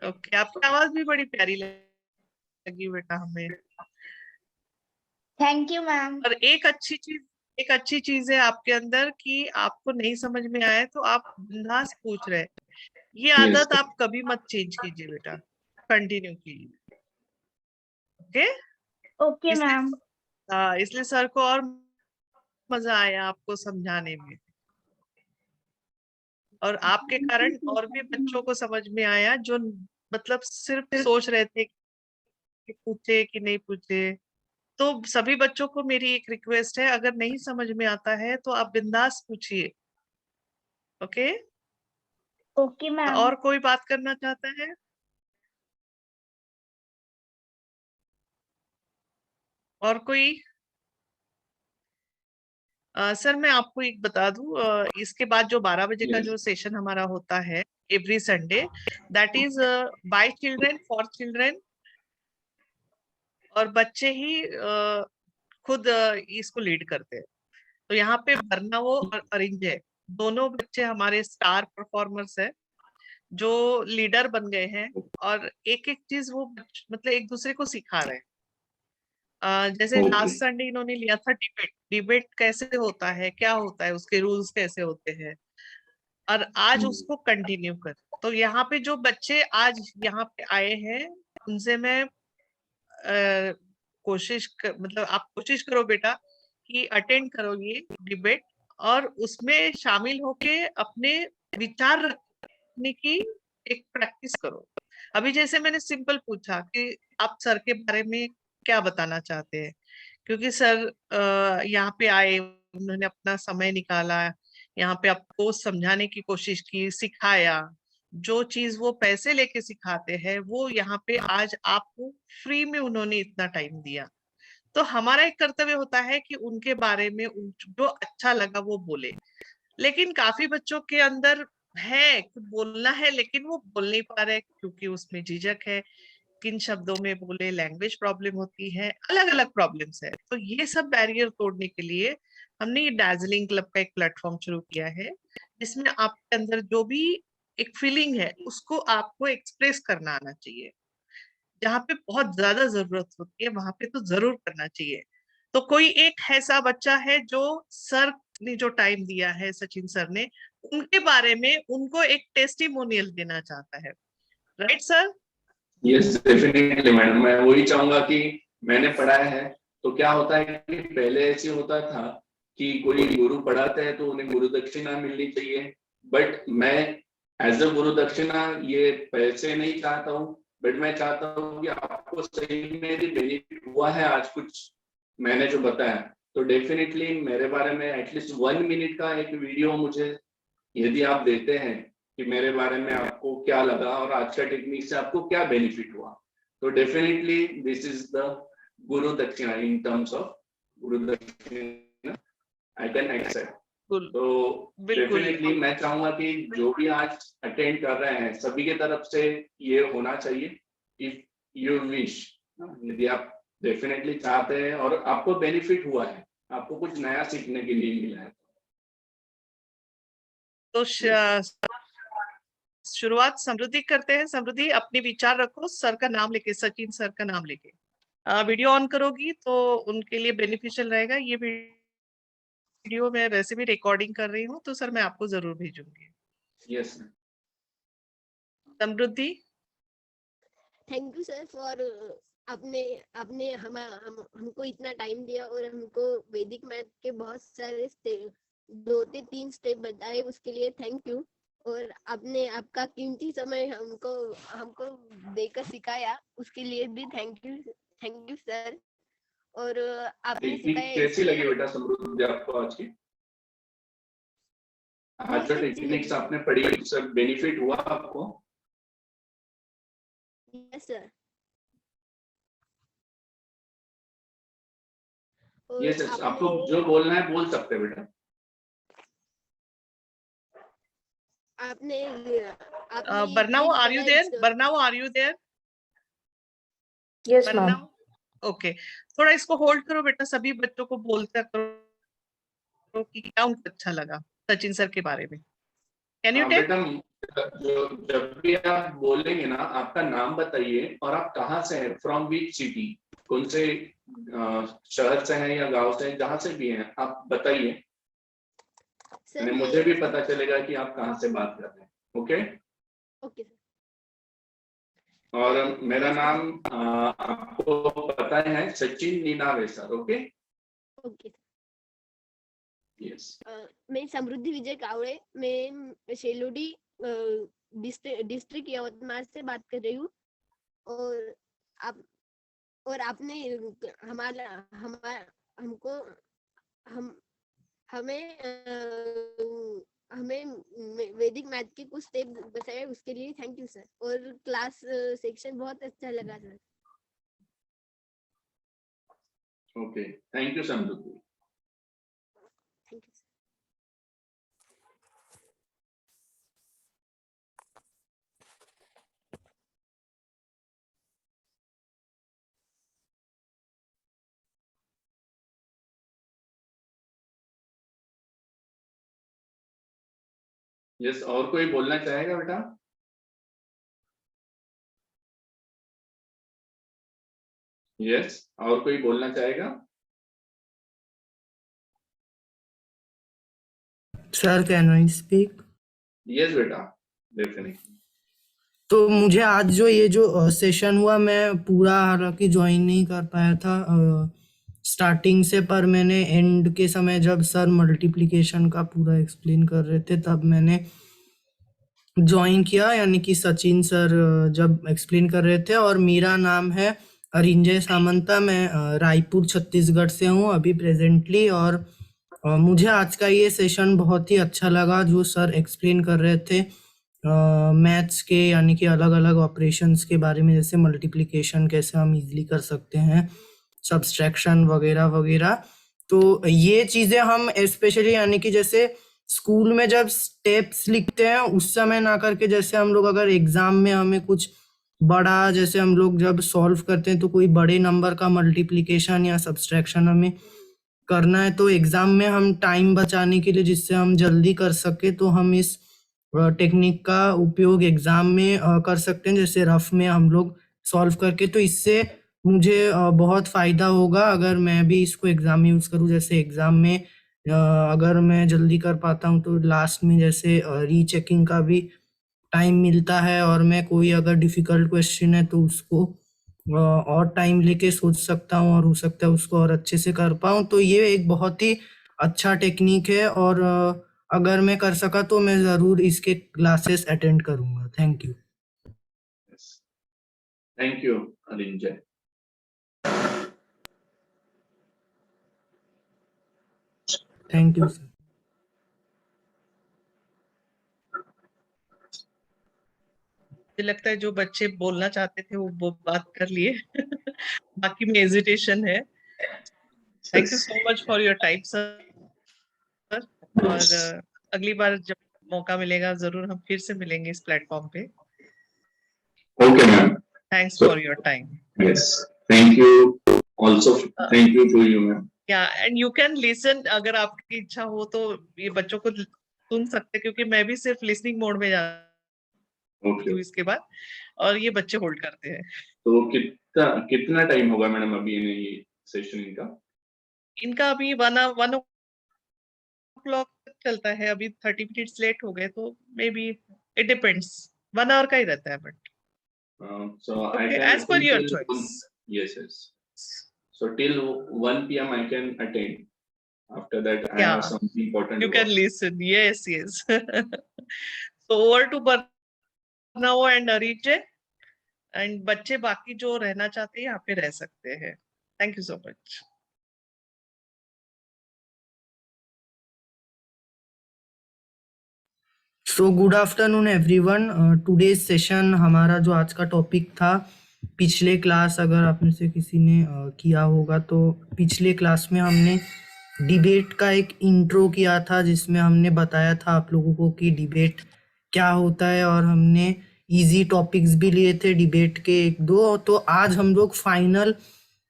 ओके, आपकी आवाज भी बड़ी प्यारी लगी बेटा हमें। Thank you ma'am. और एक अच्छी चीज है आपके अंदर कि आपको नहीं समझ में आए तो आप बिंदास पूछ रहे हैं। ये आदत आप कभी मत चेंज कीजिए बेटा, कंटिन्यू कीजिए। ओके, ओके इसलिए मैम। इसलिए सर को और मजा आया आपको समझाने में, और आपके कारण और भी बच्चों को समझ में आया जो मतलब सिर्फ सोच रहे थे कि पूछे कि नहीं पूछे। तो सभी बच्चों को मेरी एक रिक्वेस्ट है, अगर नहीं समझ में आता है तो आप बिंदास पूछिए। Okay, okay ma'am. और कोई बात करना चाहता है? और कोई? सर मैं आपको एक बता दूं, इसके बाद जो 12 बजे का Yes. जो सेशन हमारा होता है every Sunday, that is by children for children, और बच्चे ही खुद इसको लीड करते हैं। तो यहाँ पे बरनावो और अरिंजे दोनों बच्चे हमारे स्टार परफॉर्मर्स है जो लीडर बन गए हैं, और एक एक चीज वो मतलब एक दूसरे को सिखा रहे हैं। जैसे Okay. लास्ट संडे इन्होंने लिया था डिबेट कैसे होता है, क्या होता है, उसके रूल्स कैसे होते हैं, और आज उसको कंटिन्यू कर। तो यहाँ पे जो बच्चे आज यहाँ पे आए हैं उनसे मैं मतलब आप कोशिश करो बेटा कि अटेंड करो ये डिबेट, और उसमें शामिल होके अपने विचार रखने की एक प्रैक्टिस करो। अभी जैसे मैंने सिंपल पूछा कि आप सर के बारे में क्या बताना चाहते हैं, क्योंकि सर यहाँ पे आए, उन्होंने अपना समय निकाला, यहाँ पे आपको समझाने की कोशिश की, सिखाया। जो चीज वो पैसे लेके सिखाते हैं वो यहाँ पे आज आपको फ्री में उन्होंने इतना टाइम दिया। तो हमारा एक कर्तव्य होता है कि उनके बारे में जो अच्छा लगा वो बोले। लेकिन काफी बच्चों के अंदर है कि बोलना है, लेकिन वो बोल नहीं पा रहे क्योंकि उसमें झिझक है, किन शब्दों में बोले, लैंग्वेज प्रॉब्लम होती है, अलग अलग प्रॉब्लम्स है। तो ये सब बैरियर तोड़ने के लिए हमने ये दार्जिलिंग क्लब का एक प्लेटफॉर्म शुरू किया है, जिसमें आपके अंदर जो भी एक फीलिंग है उसको आपको एक्सप्रेस करना आना चाहिए। जहाँ पे बहुत ज्यादा जरूरत होती है वहां पे तो जरूर करना चाहिए। तो कोई एक ऐसा बच्चा है जो सर ने जो टाइम दिया है, सचिन सर ने, उनके बारे में उनको एक टेस्टिमोनियल देना चाहता है, right sir? Yes definitely madam, मैं वही चाहूंगा कि मैंने पढ़ाया है तो क्या होता है कि पहले ऐसे होता था कि कोई गुरु पढ़ाते हैं तो उन्हें गुरु दक्षिणा मिलनी चाहिए, बट मैं एज अ गुरु दक्षिणा ये पैसे नहीं चाहता हूँ, बट मैं चाहता हूँ कि आपको सही में भी बेनिफिट हुआ है आज कुछ मैंने जो बताया। तो डेफिनेटली मेरे बारे में एटलीस्ट 1 मिनट का एक वीडियो मुझे यदि आप देते हैं कि मेरे बारे में आपको क्या लगा और आज का टेक्निक से आपको क्या बेनिफिट हुआ, तो डेफिनेटली दिस इज द गुरु दक्षिणा इन टर्म्स ऑफ गुरु दक्षिणा आई कैन एक्सेप्ट। तो डेफिनेटली मैं चाहूंगा कि जो भी आज अटेंड कर रहे हैं सभी के तरफ से ये होना चाहिए, इफ यू विश, यदि आप डेफिनेटली चाहते हैं और आपको बेनिफिट हुआ है, आपको कुछ नया सीखने के लिए मिला है। तो शुरुआत समृद्धि करते हैं। समृद्धि, अपने विचार रखो, सर का नाम लेके, सचिन सर का नाम लेके। वीडियो ऑन करोगी तो उनके लिए बेनिफिशियल रहेगा। ये वीडियो मैं वैसे भी रिकॉर्डिंग कर रही हूँ तो सर मैं आपको जरूर भेजूंगी। Yes Samriddhi. Thank you sir for आपने हमको इतना टाइम दिया और हमको वैदिक मैथ के बहुत सारे 2 से 3 स्टेप बताए, उसके लिए थैंक यू। और आपने आपका कीमती समय हमको देकर सिखाया, उसके लिए भी थैंक यू सर। और आपने टेक्निक सिखाया कैसी इसके लगी लिए बेटा समृद्धि आपको आज की? आज बहुत जो अच्छी टेक्निक्स लगी। आपने पढ़ी सब बेनिफिट हुआ आपको? Yes sir. और यस आपने आपको जो बोलना है बोल सकते हैं बेटा। आपने आपने Barnao, एक are you there? बताया Barnao, are you there? Yes, ma'am. Barnao? Okay, थोड़ा इसको होल्ड करो बेटा, सभी बच्चों को बोलते करो कि क्या उनको अच्छा लगा सचिन सर के बारे में। Can you take? बेटा जो जब भी आप बोलेंगे ना, आपका नाम बताइए और आप कहाँ से हैं, फ्रॉम विच सिटी, कौन से शहर से हैं या गांव से हैं, जहाँ से भी हैं आप बताइए, सर। मुझे भी पता चलेगा कि आप कहाँ से बात कर रहे हैं। Okay okay sir. और मेरा नाम आपको पता है, Sachin Ninawe sir. Okay okay. Yes मैं समृद्धि विजय कावड़े, मैं शेलोडी डिस्ट्रिक्ट यवतमाल से बात कर रही हूँ। और आप और आपने हमारा हमारा हमको हम हमें हमें वैदिक मैथ के कुछ स्टेप बताए, उसके लिए थैंक यू सर। और क्लास सेक्शन बहुत अच्छा लगा sir. Okay thank you Samriddhi. Thank you sir. Yes और कोई बोलना चाहेगा बेटा? यस और कोई बोलना चाहेगा? Sir can I speak? Yes बेटा डेफिनेटली। तो मुझे आज जो ये जो सेशन हुआ, मैं पूरा हालांकि ज्वाइन नहीं कर पाया था स्टार्टिंग से, पर मैंने एंड के समय जब सर मल्टीप्लिकेशन का पूरा एक्सप्लेन कर रहे थे तब मैंने ज्वाइन किया, यानी कि सचिन सर जब एक्सप्लेन कर रहे थे। और मेरा नाम है अरिंजय सामंता, मैं रायपुर छत्तीसगढ़ से हूँ अभी प्रेजेंटली। और मुझे आज का ये सेशन बहुत ही अच्छा लगा, जो सर एक्सप्लेन कर रहे थे मैथ्स के, यानी कि अलग अलग ऑपरेशंस के बारे में, जैसे मल्टीप्लिकेशन कैसे हम इजीली कर सकते हैं, सब्सट्रैक्शन वगैरह वगैरह। तो ये चीजें हम स्पेशली, यानी कि जैसे स्कूल में जब स्टेप्स लिखते हैं उस समय ना करके, जैसे हम लोग अगर एग्जाम में हमें कुछ बड़ा, जैसे हम लोग जब सॉल्व करते हैं तो कोई बड़े नंबर का मल्टीप्लिकेशन या सब्सट्रैक्शन हमें करना है, तो एग्जाम में हम टाइम बचाने के लिए, जिससे हम जल्दी कर सके, तो हम इस टेक्निक का उपयोग एग्जाम में कर सकते हैं, जैसे रफ में हम लोग सॉल्व करके। तो इससे मुझे बहुत फायदा होगा अगर मैं भी इसको एग्जाम में यूज करूँ। जैसे एग्जाम में अगर मैं जल्दी कर पाता हूँ तो लास्ट में जैसे रीचेकिंग का भी टाइम मिलता है, और मैं कोई अगर डिफिकल्ट क्वेश्चन है तो उसको और टाइम लेके सोच सकता हूँ, और हो सकता है उसको और अच्छे से कर पाऊँ। तो ये एक बहुत ही अच्छा टेक्निक है, और अगर मैं कर सका तो मैं जरूर इसके क्लासेस अटेंड करूंगा। Thank you. Thank you Arinjay. Thank you sir. मुझे लगता है जो बच्चे बोलना चाहते थे वो बात कर लिए बाकी में हेजिटेशन है। Thank you so much for your time sir. और अगली बार जब मौका मिलेगा जरूर हम फिर से मिलेंगे इस प्लेटफॉर्म पे। Okay ma'am, thanks for your time. Yes thank you also, thank you to you ma'am. Yeah and you can listen, अगर आपकी इच्छा हो तो ये बच्चों को सुन सकते, क्योंकि मैं भी सिर्फ लिसनिंग मोड में जाती हूँ इसके बाद, और ये बच्चे होल्ड करते हैं। तो कितना टाइम होगा मैडम अभी ये सेशन इनका अभी 1 o'clock तक चलता है। अभी 30 मिनट्स लेट हो गए तो may be it depends, 1 hour का ही रहता है। But so I okay, can as per your till choice. yes so till 1 p.m. I can attend. After that I Yeah, have something important you to can work. listen. Yes. So over to Barnao and Arijay, and बच्चे बाकी जो रहना चाहते हैं यहाँ पे रह सकते हैं। Thank you so much. So good afternoon everyone. Today's session हमारा जो आज का टॉपिक था, पिछले क्लास अगर आप में से किसी ने किया होगा तो पिछले क्लास में हमने डिबेट का एक इंट्रो किया था, जिसमें हमने बताया था आप लोगों को कि डिबेट क्या होता है, और हमने इजी टॉपिक्स भी लिए थे डिबेट के एक दो। तो आज हम लोग फाइनल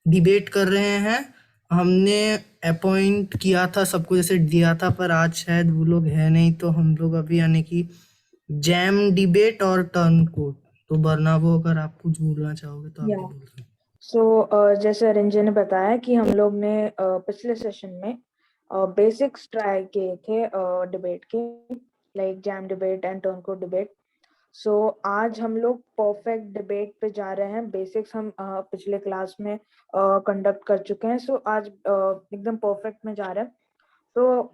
डिबेट कर रहे हैं। हमने अपॉइंट किया था सबको, जैसे दिया था, पर आज शायद वो लोग है नहीं, तो हम लोग अभी यानी कि जैम डिबेट और टर्न कोड। तो बर्नाबो, अगर आप कुछ बोलना चाहोगे तो आप भी Yeah. बोल सकते हैं। सो जैसे रंजय ने बताया कि हम लोग ने पिछले सेशन में बेसिक्स ट्राई किए थे डिबेट के, like jam debate and turncoat debate. So आज हम लोग परफेक्ट डिबेट पे जा रहे हैं। बेसिक्स हम पिछले क्लास में कंडक्ट कर चुके हैं, सो आज एकदम परफेक्ट में जा रहे हैं। तो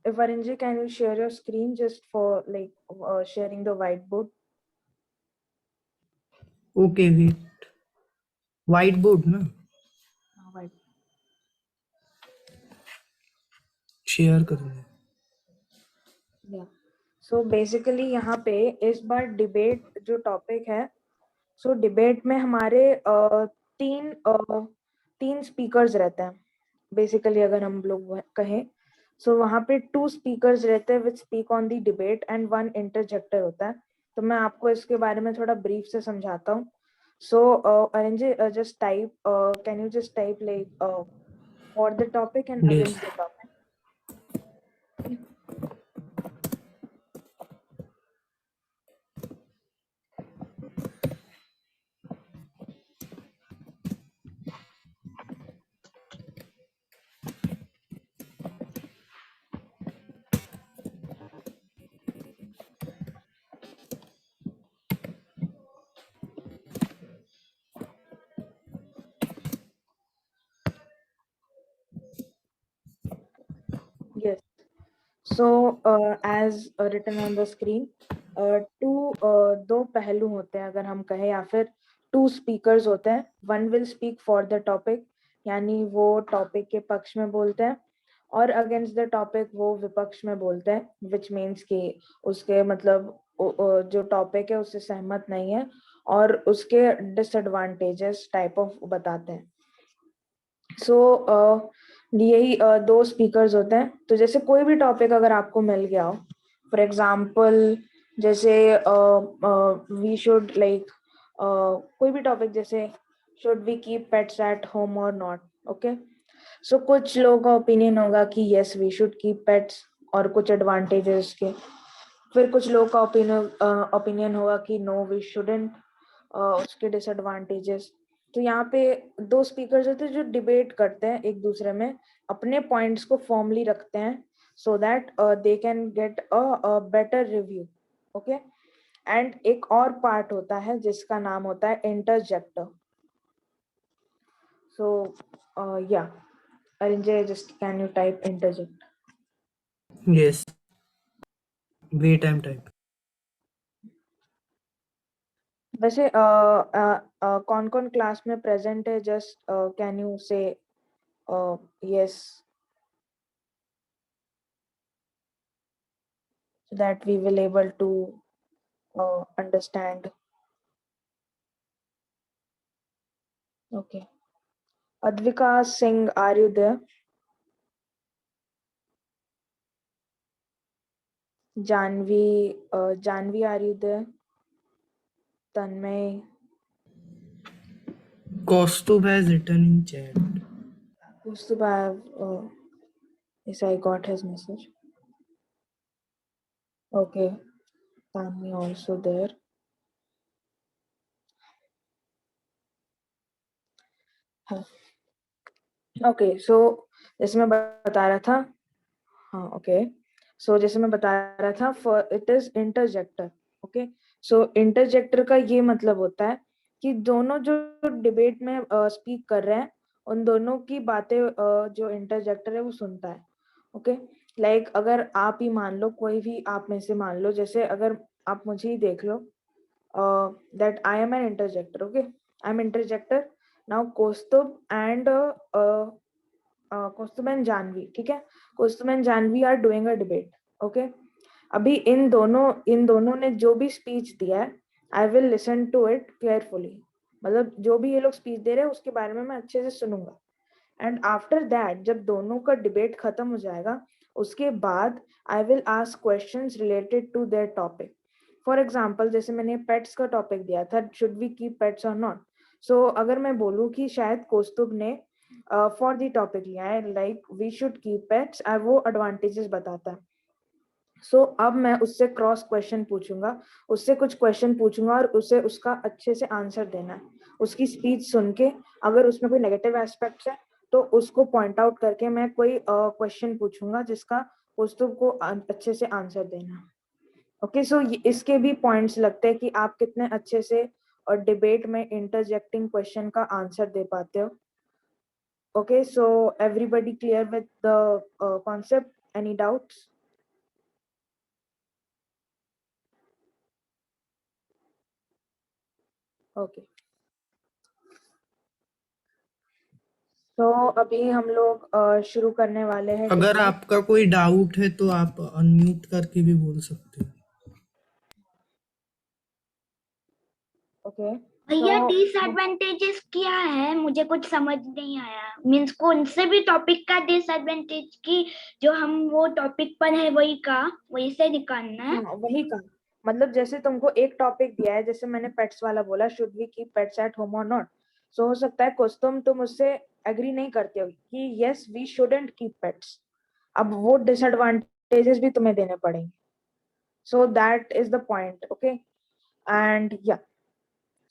if Arinji, can you share your screen just for like sharing the whiteboard? Okay, wait, white board ना White. शेयर करूंगा। Yeah. So basically यहाँ पे इस बार डिबेट जो टॉपिक है, सो डिबेट में हमारे तीन स्पीकर्स रहते हैं बेसिकली, अगर हम लोग कहें। सो वहाँ पे 2 स्पीकर्स रहते हैं which speak on the debate and 1 interjector होता है। तो मैं आपको इसके बारे में थोड़ा ब्रीफ से समझाता हूँ। सो Arinjay just type, can you just type like for the topic and Yes. Against the topic. Yes. So as written on the screen, दो पहलू होते हैं अगर हम कहें, या फिर 2 स्पीकर्स होते हैं। One will speak for the topic, यानी वो टॉपिक के पक्ष में बोलते हैं, और अगेंस्ट द टॉपिक वो विपक्ष में बोलते हैं, विच मीन्स कि उसके मतलब जो टॉपिक है उससे सहमत नहीं है और उसके डिसएडवांटेजेस टाइप ऑफ बताते हैं। सो यही 2 स्पीकर्स होते हैं। तो जैसे कोई भी टॉपिक अगर आपको मिल गया हो, फॉर एग्जाम्पल जैसे वी शुड लाइक कोई भी टॉपिक, जैसे should we keep pets at home और नॉट, ओके। सो कुछ लोगों का ओपिनियन होगा कि yes we should keep pets और कुछ एडवांटेजेस के, फिर कुछ लोगों का ओपिनियन होगा कि नो वी शुडंट, उसके डिसएडवांटेजेस। तो यहाँ पे 2 स्पीकर्स होते हैं जो डिबेट करते हैं एक दूसरे में, अपने पॉइंट्स को फॉर्मली रखते हैं, so that they can get a better review, okay. And एक और पार्ट होता है जिसका नाम होता है इंटरजेक्टर। सो या Arinjay, just can you type interject? Yes, wait, I am type. वैसे कौन कौन क्लास में प्रेजेंट है? Just can you say yes, so that we will able to understand. Okay, Advika Singh, are you there? Janvi, are you there? Tanmay, Kaustubh has written in chat. Kustubh, yes, I got his message. Okay, Tanmay also there. Okay, so जैसे मैं बता रहा था, हाँ okay, सो जैसे मैं बता रहा था, फॉर इट इज इंटरजेक्टर, ओके। सो इंटरजेक्टर का ये मतलब होता है कि दोनों जो डिबेट में स्पीक कर रहे हैं उन दोनों की बातें जो इंटरजेक्टर है वो सुनता है, ओके। लाइक अगर आप ही मान लो, कोई भी आप में से मान लो, जैसे अगर आप मुझे ही देख लो, that I am an interjector, okay, I am interjector. Now Kaustubh and Kaustubh and Janvi, ठीक है, Kaustubh and Janvi are doing a debate, okay अभी इन दोनों ने जो भी स्पीच दिया है I will listen to it carefully, मतलब जो भी ये लोग स्पीच दे रहे हैं उसके बारे में मैं अच्छे से सुनूंगा। एंड आफ्टर दैट जब दोनों का डिबेट खत्म हो जाएगा उसके बाद I will ask questions related to their topic. For example जैसे मैंने पेट्स का टॉपिक दिया था, शुड वी कीप पेट्स और नॉट। सो अगर मैं बोलूँ कि शायद कौस्तुभ ने फॉर द टॉपिक लिया है like we should keep pets, वो एडवांटेजेस बताता है। सो अब मैं उससे क्रॉस क्वेश्चन पूछूंगा, उससे कुछ क्वेश्चन पूछूंगा और उसे उसका अच्छे से आंसर देना है। उसकी स्पीच सुन के अगर उसमें कोई नेगेटिव एस्पेक्ट्स है तो उसको पॉइंट आउट करके मैं कोई क्वेश्चन पूछूंगा जिसका कौस्तुभ को अच्छे से आंसर देना। ओके सो इसके भी पॉइंट्स लगते हैं कि आप कितने अच्छे से और डिबेट में इंटरजेक्टिंग क्वेश्चन का आंसर दे पाते हो। Okay so everybody clear with the concept, any doubts? Okay तो अभी हम लोग शुरू करने वाले हैं अगर debate। आपका कोई डाउट है तो आप अनम्यूट करके भी बोल सकते हो। ओके भैया तो डिसएडवांटेजेस क्या है, मुझे कुछ समझ नहीं आया। मीन्स कौन से भी टॉपिक का डिसएडवांटेज की जो हम वो टॉपिक पर है वही से निकालना है। हाँ वही का मतलब जैसे तुमको एक टॉपिक दिया है, जैसे मैंने पेट्स वाला बोला should we keep pets at home और नॉट। सो हो सकता है कौस्तुभ तुम उससे एग्री नहीं करते हो कि yes we shouldn't keep pets, अब वो डिसएडवांटेजेस भी तुम्हें देने पड़ेंगे। So that is the point. Okay and yeah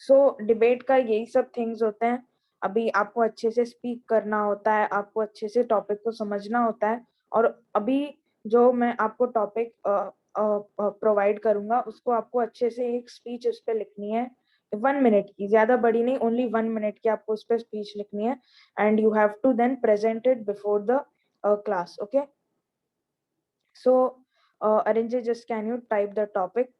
so debate का यही सब थिंग्स होते हैं। अभी आपको अच्छे से स्पीक करना होता है, आपको अच्छे से टॉपिक को समझना होता है, और अभी जो मैं आपको टॉपिक प्रोवाइड करूंगा उसको आपको अच्छे से एक स्पीच उस पर लिखनी है 1 मिनट की, ज्यादा बड़ी नहीं, ओनली 1 मिनट की आपको उस पर स्पीच लिखनी है and you have to then present it before the class. Okay so Arinjay just can you type the topic.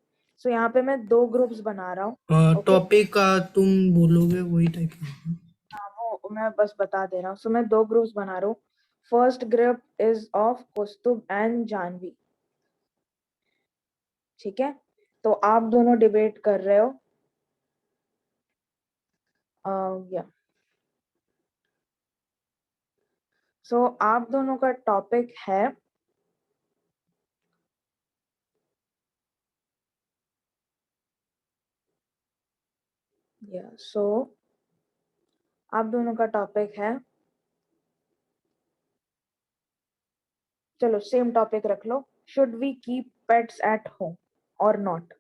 So यहाँ पे मैं 2 ग्रुप्स बना रहा हूँ। ओके टॉपिक तुम बोलोगे वही टाइप का? वो मैं बस बता दे रहा हूँ। सो मैं 2 ग्रुप्स बना रहा हूँ। First group is of Kaustubh and Janvi, ठीक है? तो आप दोनों डिबेट कर रहे हो। या सो आप दोनों का टॉपिक है सो आप दोनों का टॉपिक है, चलो सेम टॉपिक रख लो, should we keep pets at home और नॉट।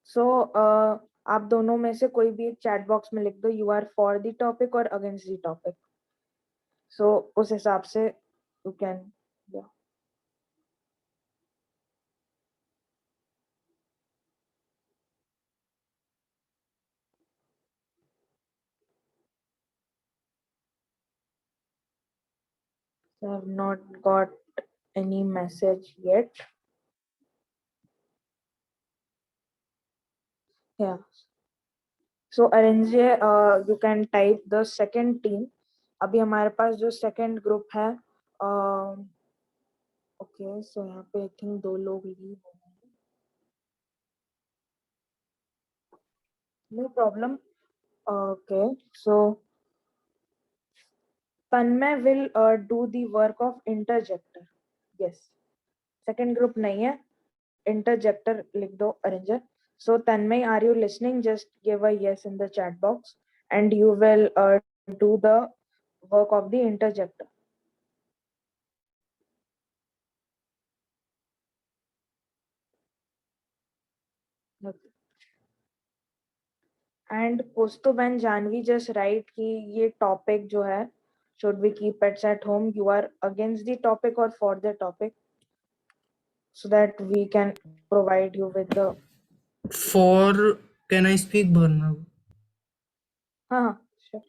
सो आप दोनों में से कोई भी एक चैट बॉक्स में लिख दो you are for the topic और अगेंस्ट द टॉपिक। सो उस हिसाब से you can I have not got any message yet. Yeah. So Arinjay, you can type the second team. अभी हमारे पास जो second group है, okay, so यहाँ पे I think 2 लोग leave हो गए। No problem. Okay, so Tanmay will do the work of interjector. Yes. Second group नहीं है, interjector लिख दो Arinjay. So Tanmay, are you listening? Just give a yes in the chat box and you will do the work of the interjector. Okay. And Kaustubh and Janvi just write कि ये topic जो है should we keep pets at home, you are against the topic or for the topic, so that we can provide you with the For can I speak Bharnav? हाँ sure.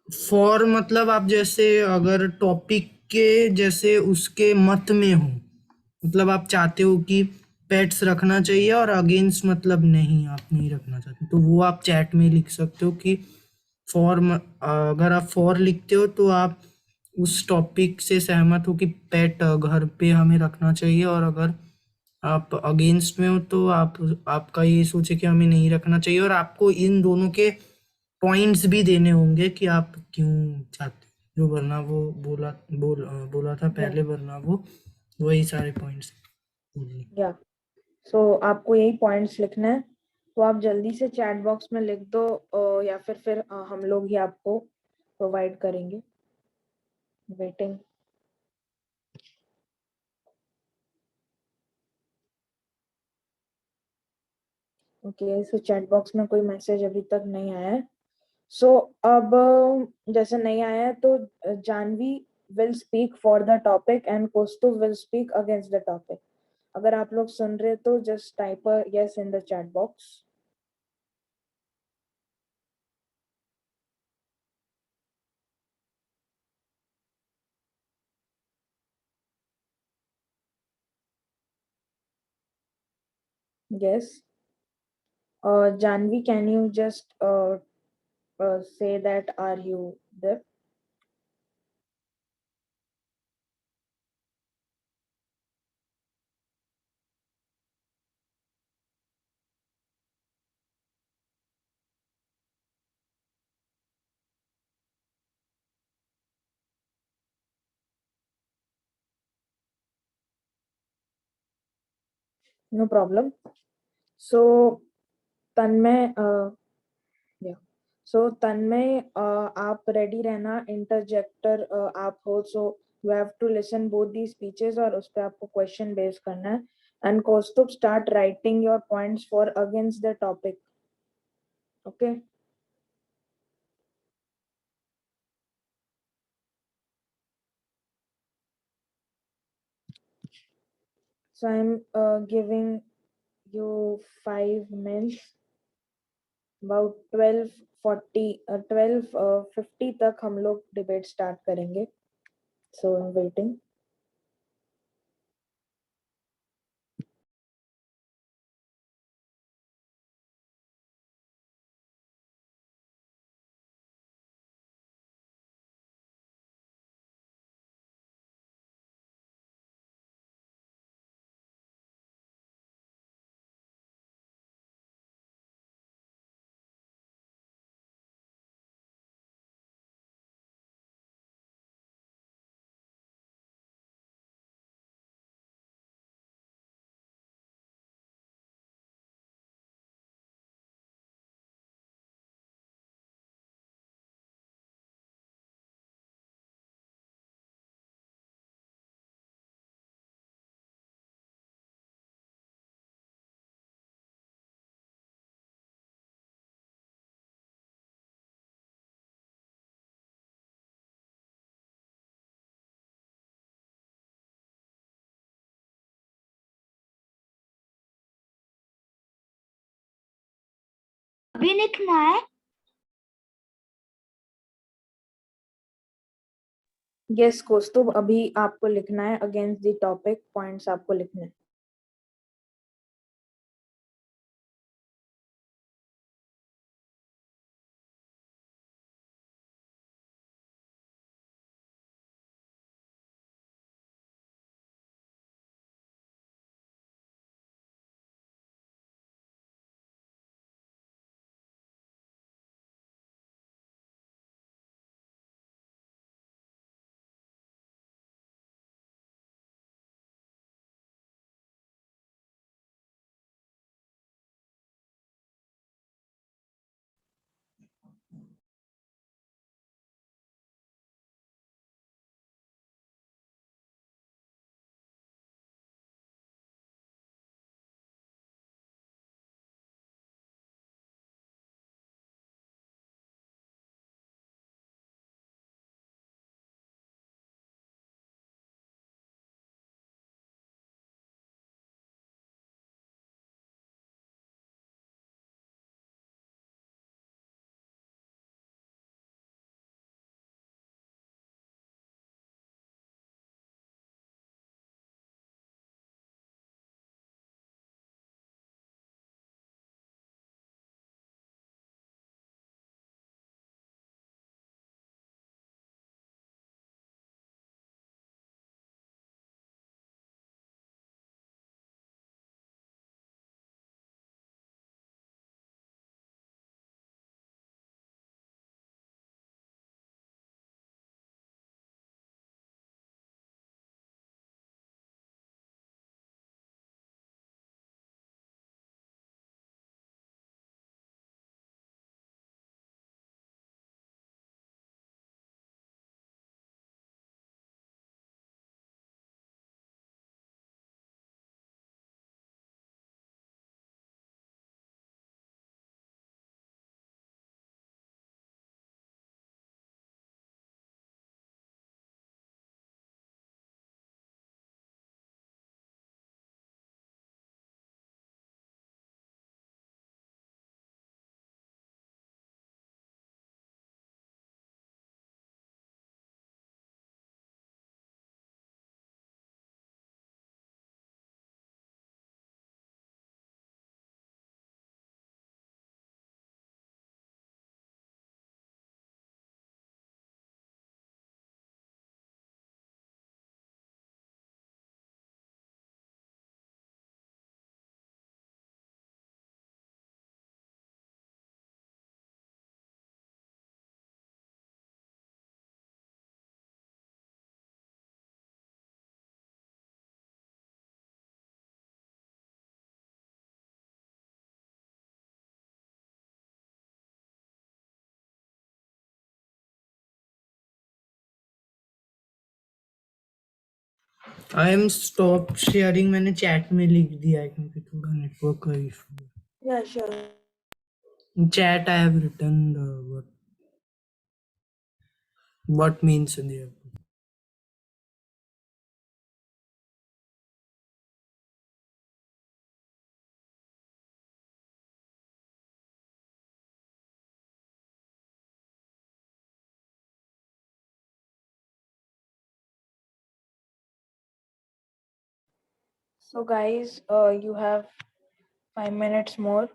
For मतलब आप जैसे अगर topic के जैसे उसके मत में हो, मतलब आप चाहते हो कि पेट्स रखना चाहिए, और अगेंस्ट मतलब नहीं, आप नहीं रखना चाहते, तो वो आप चैट में लिख सकते हो कि फॉर अगर आप फॉर लिखते हो तो आप उस टॉपिक से सहमत हो कि पेट घर पे हमें रखना चाहिए, और अगर आप अगेंस्ट में हो तो आप आपका ये सोचे कि हमें नहीं रखना चाहिए, और आपको इन दोनों के पॉइंट्स भी देने होंगे कि आप क्यों चाहते हो। जो वरना वो बोला था पहले, वरना वो वही सारे पॉइंट्स बोलने। या सो आपको यही पॉइंट्स लिखना है, तो आप जल्दी से चैट बॉक्स में लिख दो, या फिर हम लोग ही आपको प्रोवाइड करेंगे। वेटिंग। ओके, सो चैट बॉक्स में कोई मैसेज अभी तक नहीं आया है। सो अब जैसे नहीं आया है तो Janvi will speak for the topic and Kaustubh will speak against the topic. अगर आप लोग सुन रहे तो just type yes in the chat box. Yes. Janvi, can you just say that are you there? No problem. So Tanmay yeah so Tanmay आप ready रहना, interjector आप हो, so you have to listen both the speeches और उस पे आपको question base करना है। And Kaustubh start writing your points for against the topic. Okay, so I'm giving you 5 minutes, about 12:50 तक हम लोग डिबेट स्टार्ट करेंगे। सो आई एम वेटिंग। अभी लिखना है। यस कौस्तुभ, अभी आपको लिखना है अगेंस्ट द टॉपिक, पॉइंट्स आपको लिखने हैं। आई एम स्टॉप शेयरिंग, मैंने चैट में लिख दिया है क्योंकि थोड़ा नेटवर्क का इशू Yeah, sure. है। Chat I have written what means in there. So guys, you have 5 minutes more.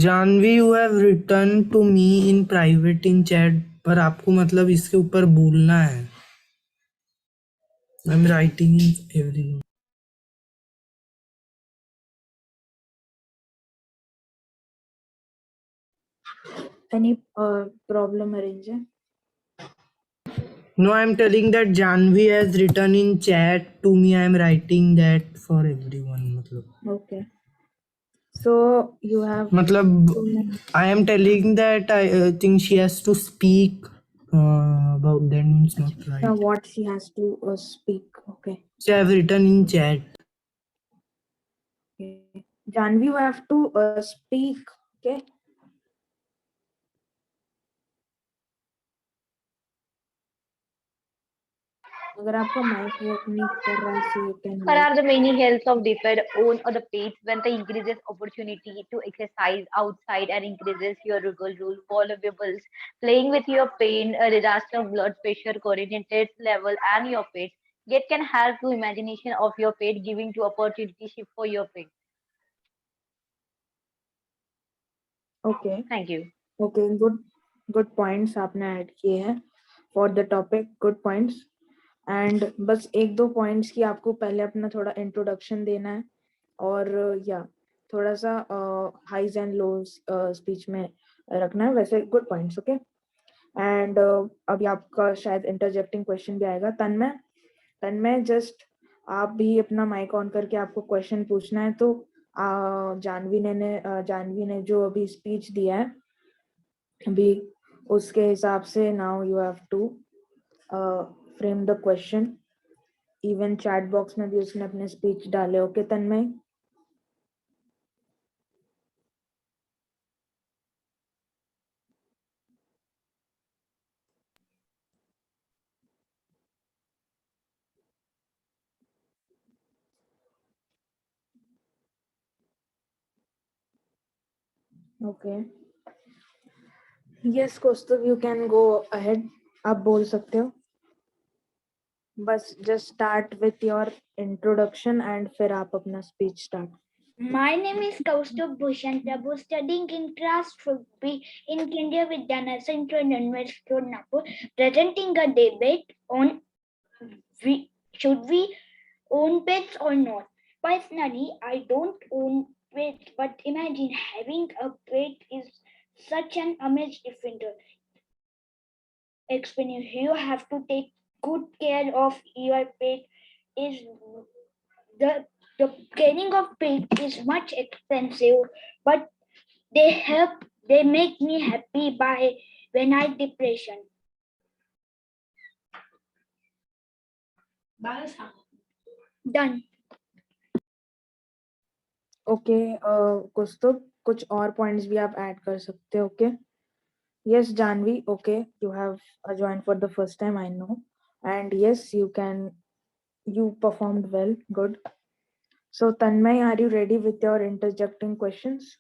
Janvi, you have return to me in private in chat, पर आपको मतलब इसके ऊपर बोलना है। I am writing in everyone. Any problem, Arrange? No, I am telling that Janvi has written in chat to me. I am writing that for everyone. मतलब Okay. So you have मतलब 2 minutes. I am telling that I think she has to speak about that means not right. What she has to speak. Okay. So I have written in chat. Okay. Janvi, you have to speak. Okay. अगर आपका mic work नहीं कर रहा है so you can What are the many healths of deferred on or the page when the increases opportunity to exercise outside and increases your rule valuables, playing with your pain, a disaster of blood pressure, coordinated level and your pet. Get can help to imagination of your pet giving to opportunity shift for your pet. Okay. Thank you. Okay, good points आपने add किए हैं for the topic, good points. And बस 1-2 points की आपको पहले अपना थोड़ा introduction देना है और या थोड़ा सा हाइज एंड लोज स्पीच में रखना है, वैसे गुड पॉइंट्स। ओके। एंड अभी आपका शायद इंटरजेक्टिंग क्वेश्चन भी आएगा। तन्मय जस्ट आप भी अपना माइक ऑन करके आपको क्वेश्चन पूछना है। तो जानवी ने जो अभी स्पीच दिया है अभी उसके हिसाब से now you have to frame the question. Even chat box में भी उसने अपने स्पीच डाले। Okay Tanmay. Okay yes Kaustubh, you can go ahead. आप बोल सकते हो। बस just start with your introduction and फिर आप अपना speech start. My name is Kaustubh Bhushan Prabhu, studying in class 5B in Kendriya Vidyanagar Central University, Nagpur, presenting a debate on should we own pets or not. Personally, I don't own pets, but imagine having a pet is such an amazing experience. You have to take good care of your pet. Is the caring of pet is much expensive, but they make me happy by when I depression. Done. Okay Kaustubh कुछ और points भी आप add कर सकते हो। Okay Yes, Janvi, okay, you have joined for the first time, I know. And yes, you performed well, good. So, Tanmay, are you ready with your interjecting questions?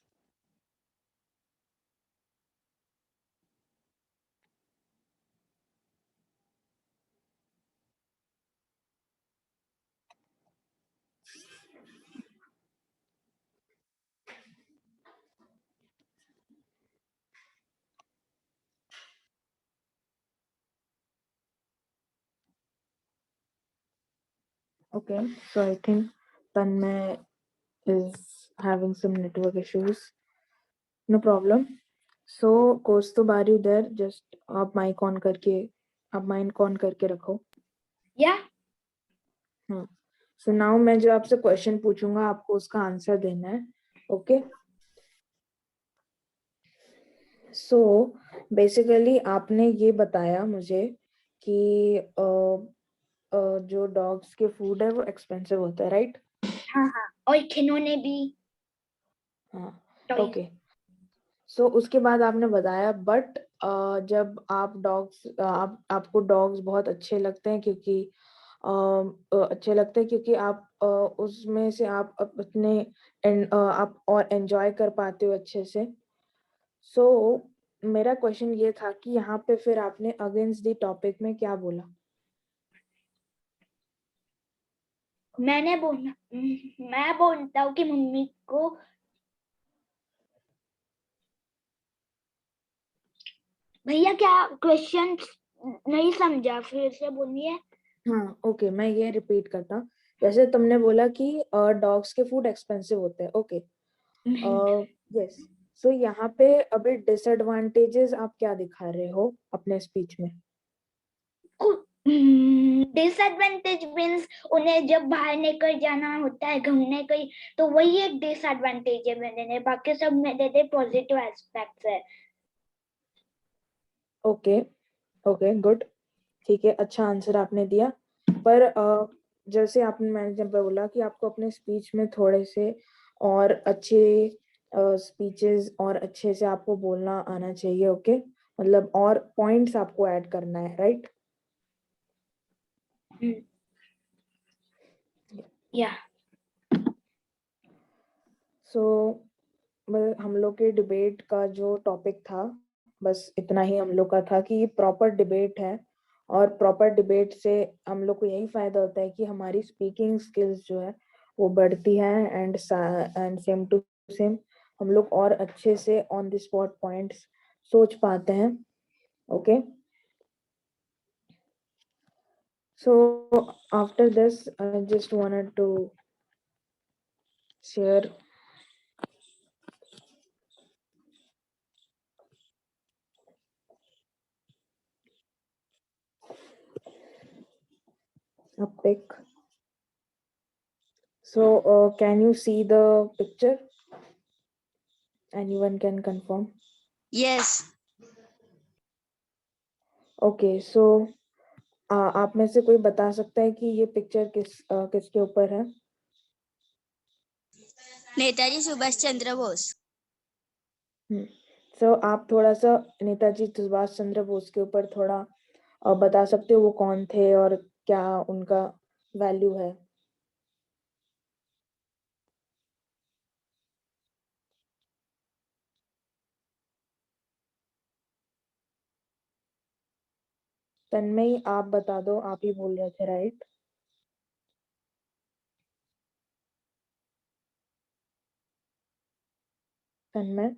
Okay, so I think Tanmay is having some network issues. No problem. So, Kaustubh, are you there? Just आप mic on करके रखो. Yeah. हाँ. So now मैं जो आपसे question पूछूंगा आपको उसका आंसर देना है. ओके. सो बेसिकली आपने ये बताया मुझे कि जो डॉग्स के फूड है वो एक्सपेंसिव होता है, राइट? हाँ हाँ, और खिलौने भी. हाँ. toys. ओके. सो उसके बाद आपने बताया बट जब आपको डॉग्स बहुत अच्छे लगते हैं क्योंकि आप उसमें से आप अपने आप और एंजॉय कर पाते हो अच्छे से. सो मेरा क्वेश्चन ये था कि यहाँ पे फिर आपने अगेंस्ट द टॉपिक में क्या बोला? मैं बोलता हूँ कि मम्मी को भैया क्या क्वेश्चन नहीं समझा, फिर से बोलिए. हाँ, ओके, मैं ये रिपीट करता हूँ. जैसे तुमने बोला कि डॉग्स के फूड एक्सपेंसिव होते हैं, ओके. यस. सो यहाँ पे अभी डिसएडवांटेजेस आप क्या दिखा रहे हो अपने स्पीच में? डिसएडवांटेज मीन्स उन्हें जब बाहर निकल जाना होता है घूमने कहीं, तो वही एक डिसएडवांटेज है मेरे. बाकी सब मेरे पॉजिटिव एस्पेक्ट्स है. Okay, okay, good. ठीक है, अच्छा आंसर आपने दिया. पर जैसे मैंने जब बोला कि आपको अपने स्पीच में थोड़े से और अच्छे स्पीचेस और अच्छे से आपको बोलना आना चाहिए, ओके? मतलब और पॉइंट्स आपको ऐड करना है, राइट? या सो हम लोग के डिबेट का जो टॉपिक था बस इतना ही हम लोग का था कि ये प्रॉपर डिबेट है और प्रॉपर डिबेट से हम लोग को यही फायदा होता है कि हमारी स्पीकिंग स्किल्स जो है वो बढ़ती है एंड सेम टू सेम हम लोग और अच्छे से ऑन द स्पॉट पॉइंट्स सोच पाते हैं, okay? So after this I just wanted to share a pic. So can you see the picture? Anyone can confirm? Yes. Okay. So आप में से कोई बता सकता है कि ये पिक्चर किसके ऊपर है? नेताजी सुभाष चंद्र बोस. सो आप थोड़ा सा नेताजी सुभाष चंद्र बोस के ऊपर थोड़ा बता सकते हो वो कौन थे और क्या उनका वैल्यू है? तन्मय आप बता दो, आप ही बोल रहे थे, राइट? तन्मय?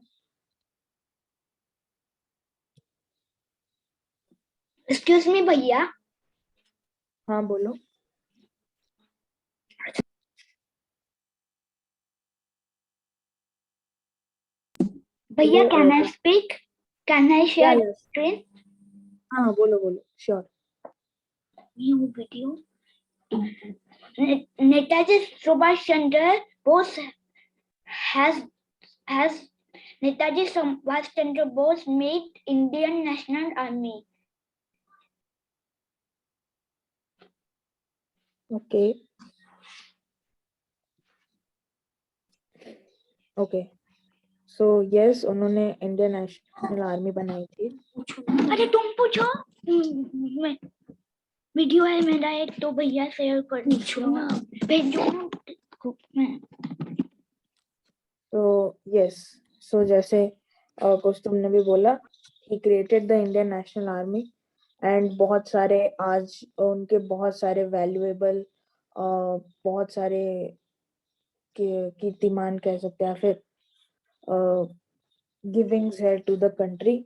एक्सक्यूज मी भैया. हाँ, बोलो. भैया can I speak? Can I share screen? हाँ, बोलो, sure. New video. Netaji Subhash Chandra Bose has Netaji Subhash Chandra Bose made Indian National Army. Okay. Okay. So yes, उन्होंने इंडियन नेशनल आर्मी बनाई थी। अरे तुम पूछो। वीडियो है मेरा एक, तो भैया शेयर कर दो, भेजो ग्रुप में। तो यस, सो जैसे कौस्तुभ ने भी बोला, he created the Indian national army and बहुत सारे आज उनके बहुत सारे वैल्यूएबल बहुत सारे कीर्तिमान कह सकते हैं, फिर गिविंग्स है to the country,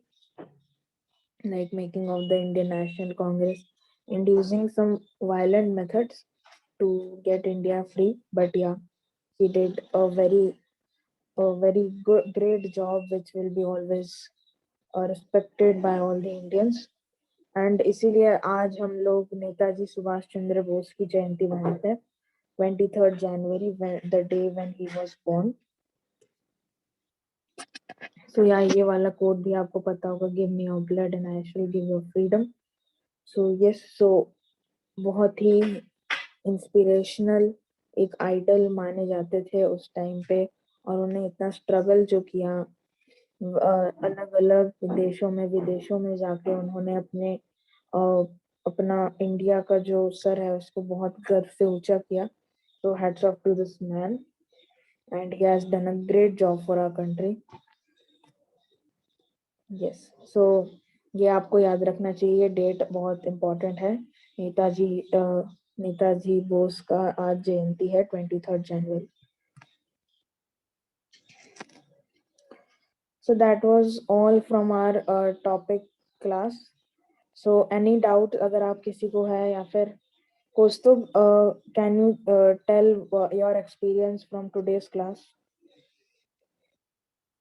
like making of the Indian National Congress and using some violent methods to get India free. But yeah, he did a very good great job, which will be always respected by all the Indians. And इसीलिए आज हम लोग नेताजी सुभाष चंद्र बोस की जयंती मनाते हैं, 23rd January, the day when he was born. So yeah, ये वाला code भी आपको पता होगा, give me your blood and I shall give you freedom. So yes, so बहुत ही इंस्पिरेशनल एक आइडल माने जाते थे उस टाइम पे, और उन्हें इतना स्ट्रगल जो किया अलग अलग देशों में विदेशों में जाके, उन्होंने अपना इंडिया का जो सर है उसको बहुत गर्व से ऊंचा किया. So hats off to this man and he has done a great job for our country. Yes, so ये आपको याद रखना चाहिए, डेट बहुत इम्पोर्टेंट है. नेताजी बोस का आज जयंती है, 23rd January. So that was all from our topic class. So any doubt अगर आप किसी को है, या फिर कौस्तुभ, can you tell your experience from today's class?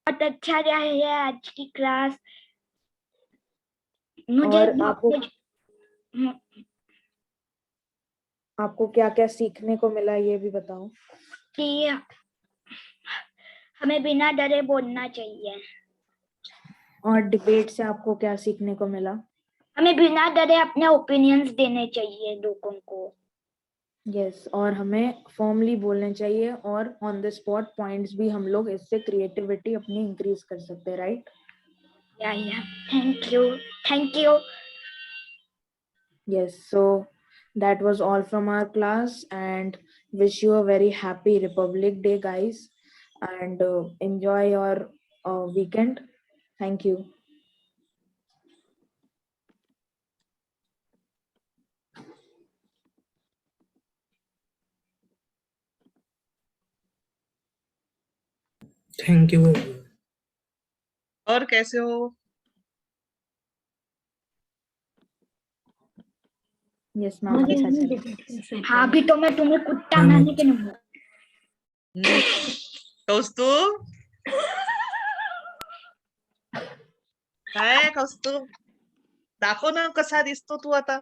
बहुत अच्छा रहा है आज की क्लास. मुझे और आपको क्या क्या सीखने को मिला ये भी बताओ. कि हमें बिना डरे बोलना चाहिए. और डिबेट से आपको क्या सीखने को मिला? हमें बिना डरे अपने ओपिनियंस देने चाहिए लोगों को. यस, और हमें फॉर्मली बोलने चाहिए, और ऑन द स्पॉट पॉइंट्स भी हम लोग इससे क्रिएटिविटी अपनी इंक्रीज कर सकते हैं, राइट? या thank you. Yes, so that was all from our class and wish you a very happy Republic Day, guys, and enjoy your weekend. Thank you. Thank you. और कैसे हो? Yes, ma'am. हाँ, अभी तो मैं तुम्हें कुत्ता मारने के नहीं. कौस्तुभ, काय कौस्तुभ, दाखव ना कसा दिसतो तू आता.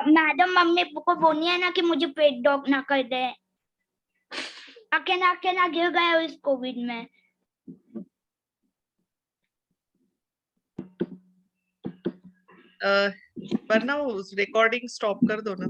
मैडम मम्मी को बोलनी है ना कि मुझे पेट डॉग ना कर दे. अकेला गिर गया इस कोविड में. पर ना रिकॉर्डिंग स्टॉप कर दो ना.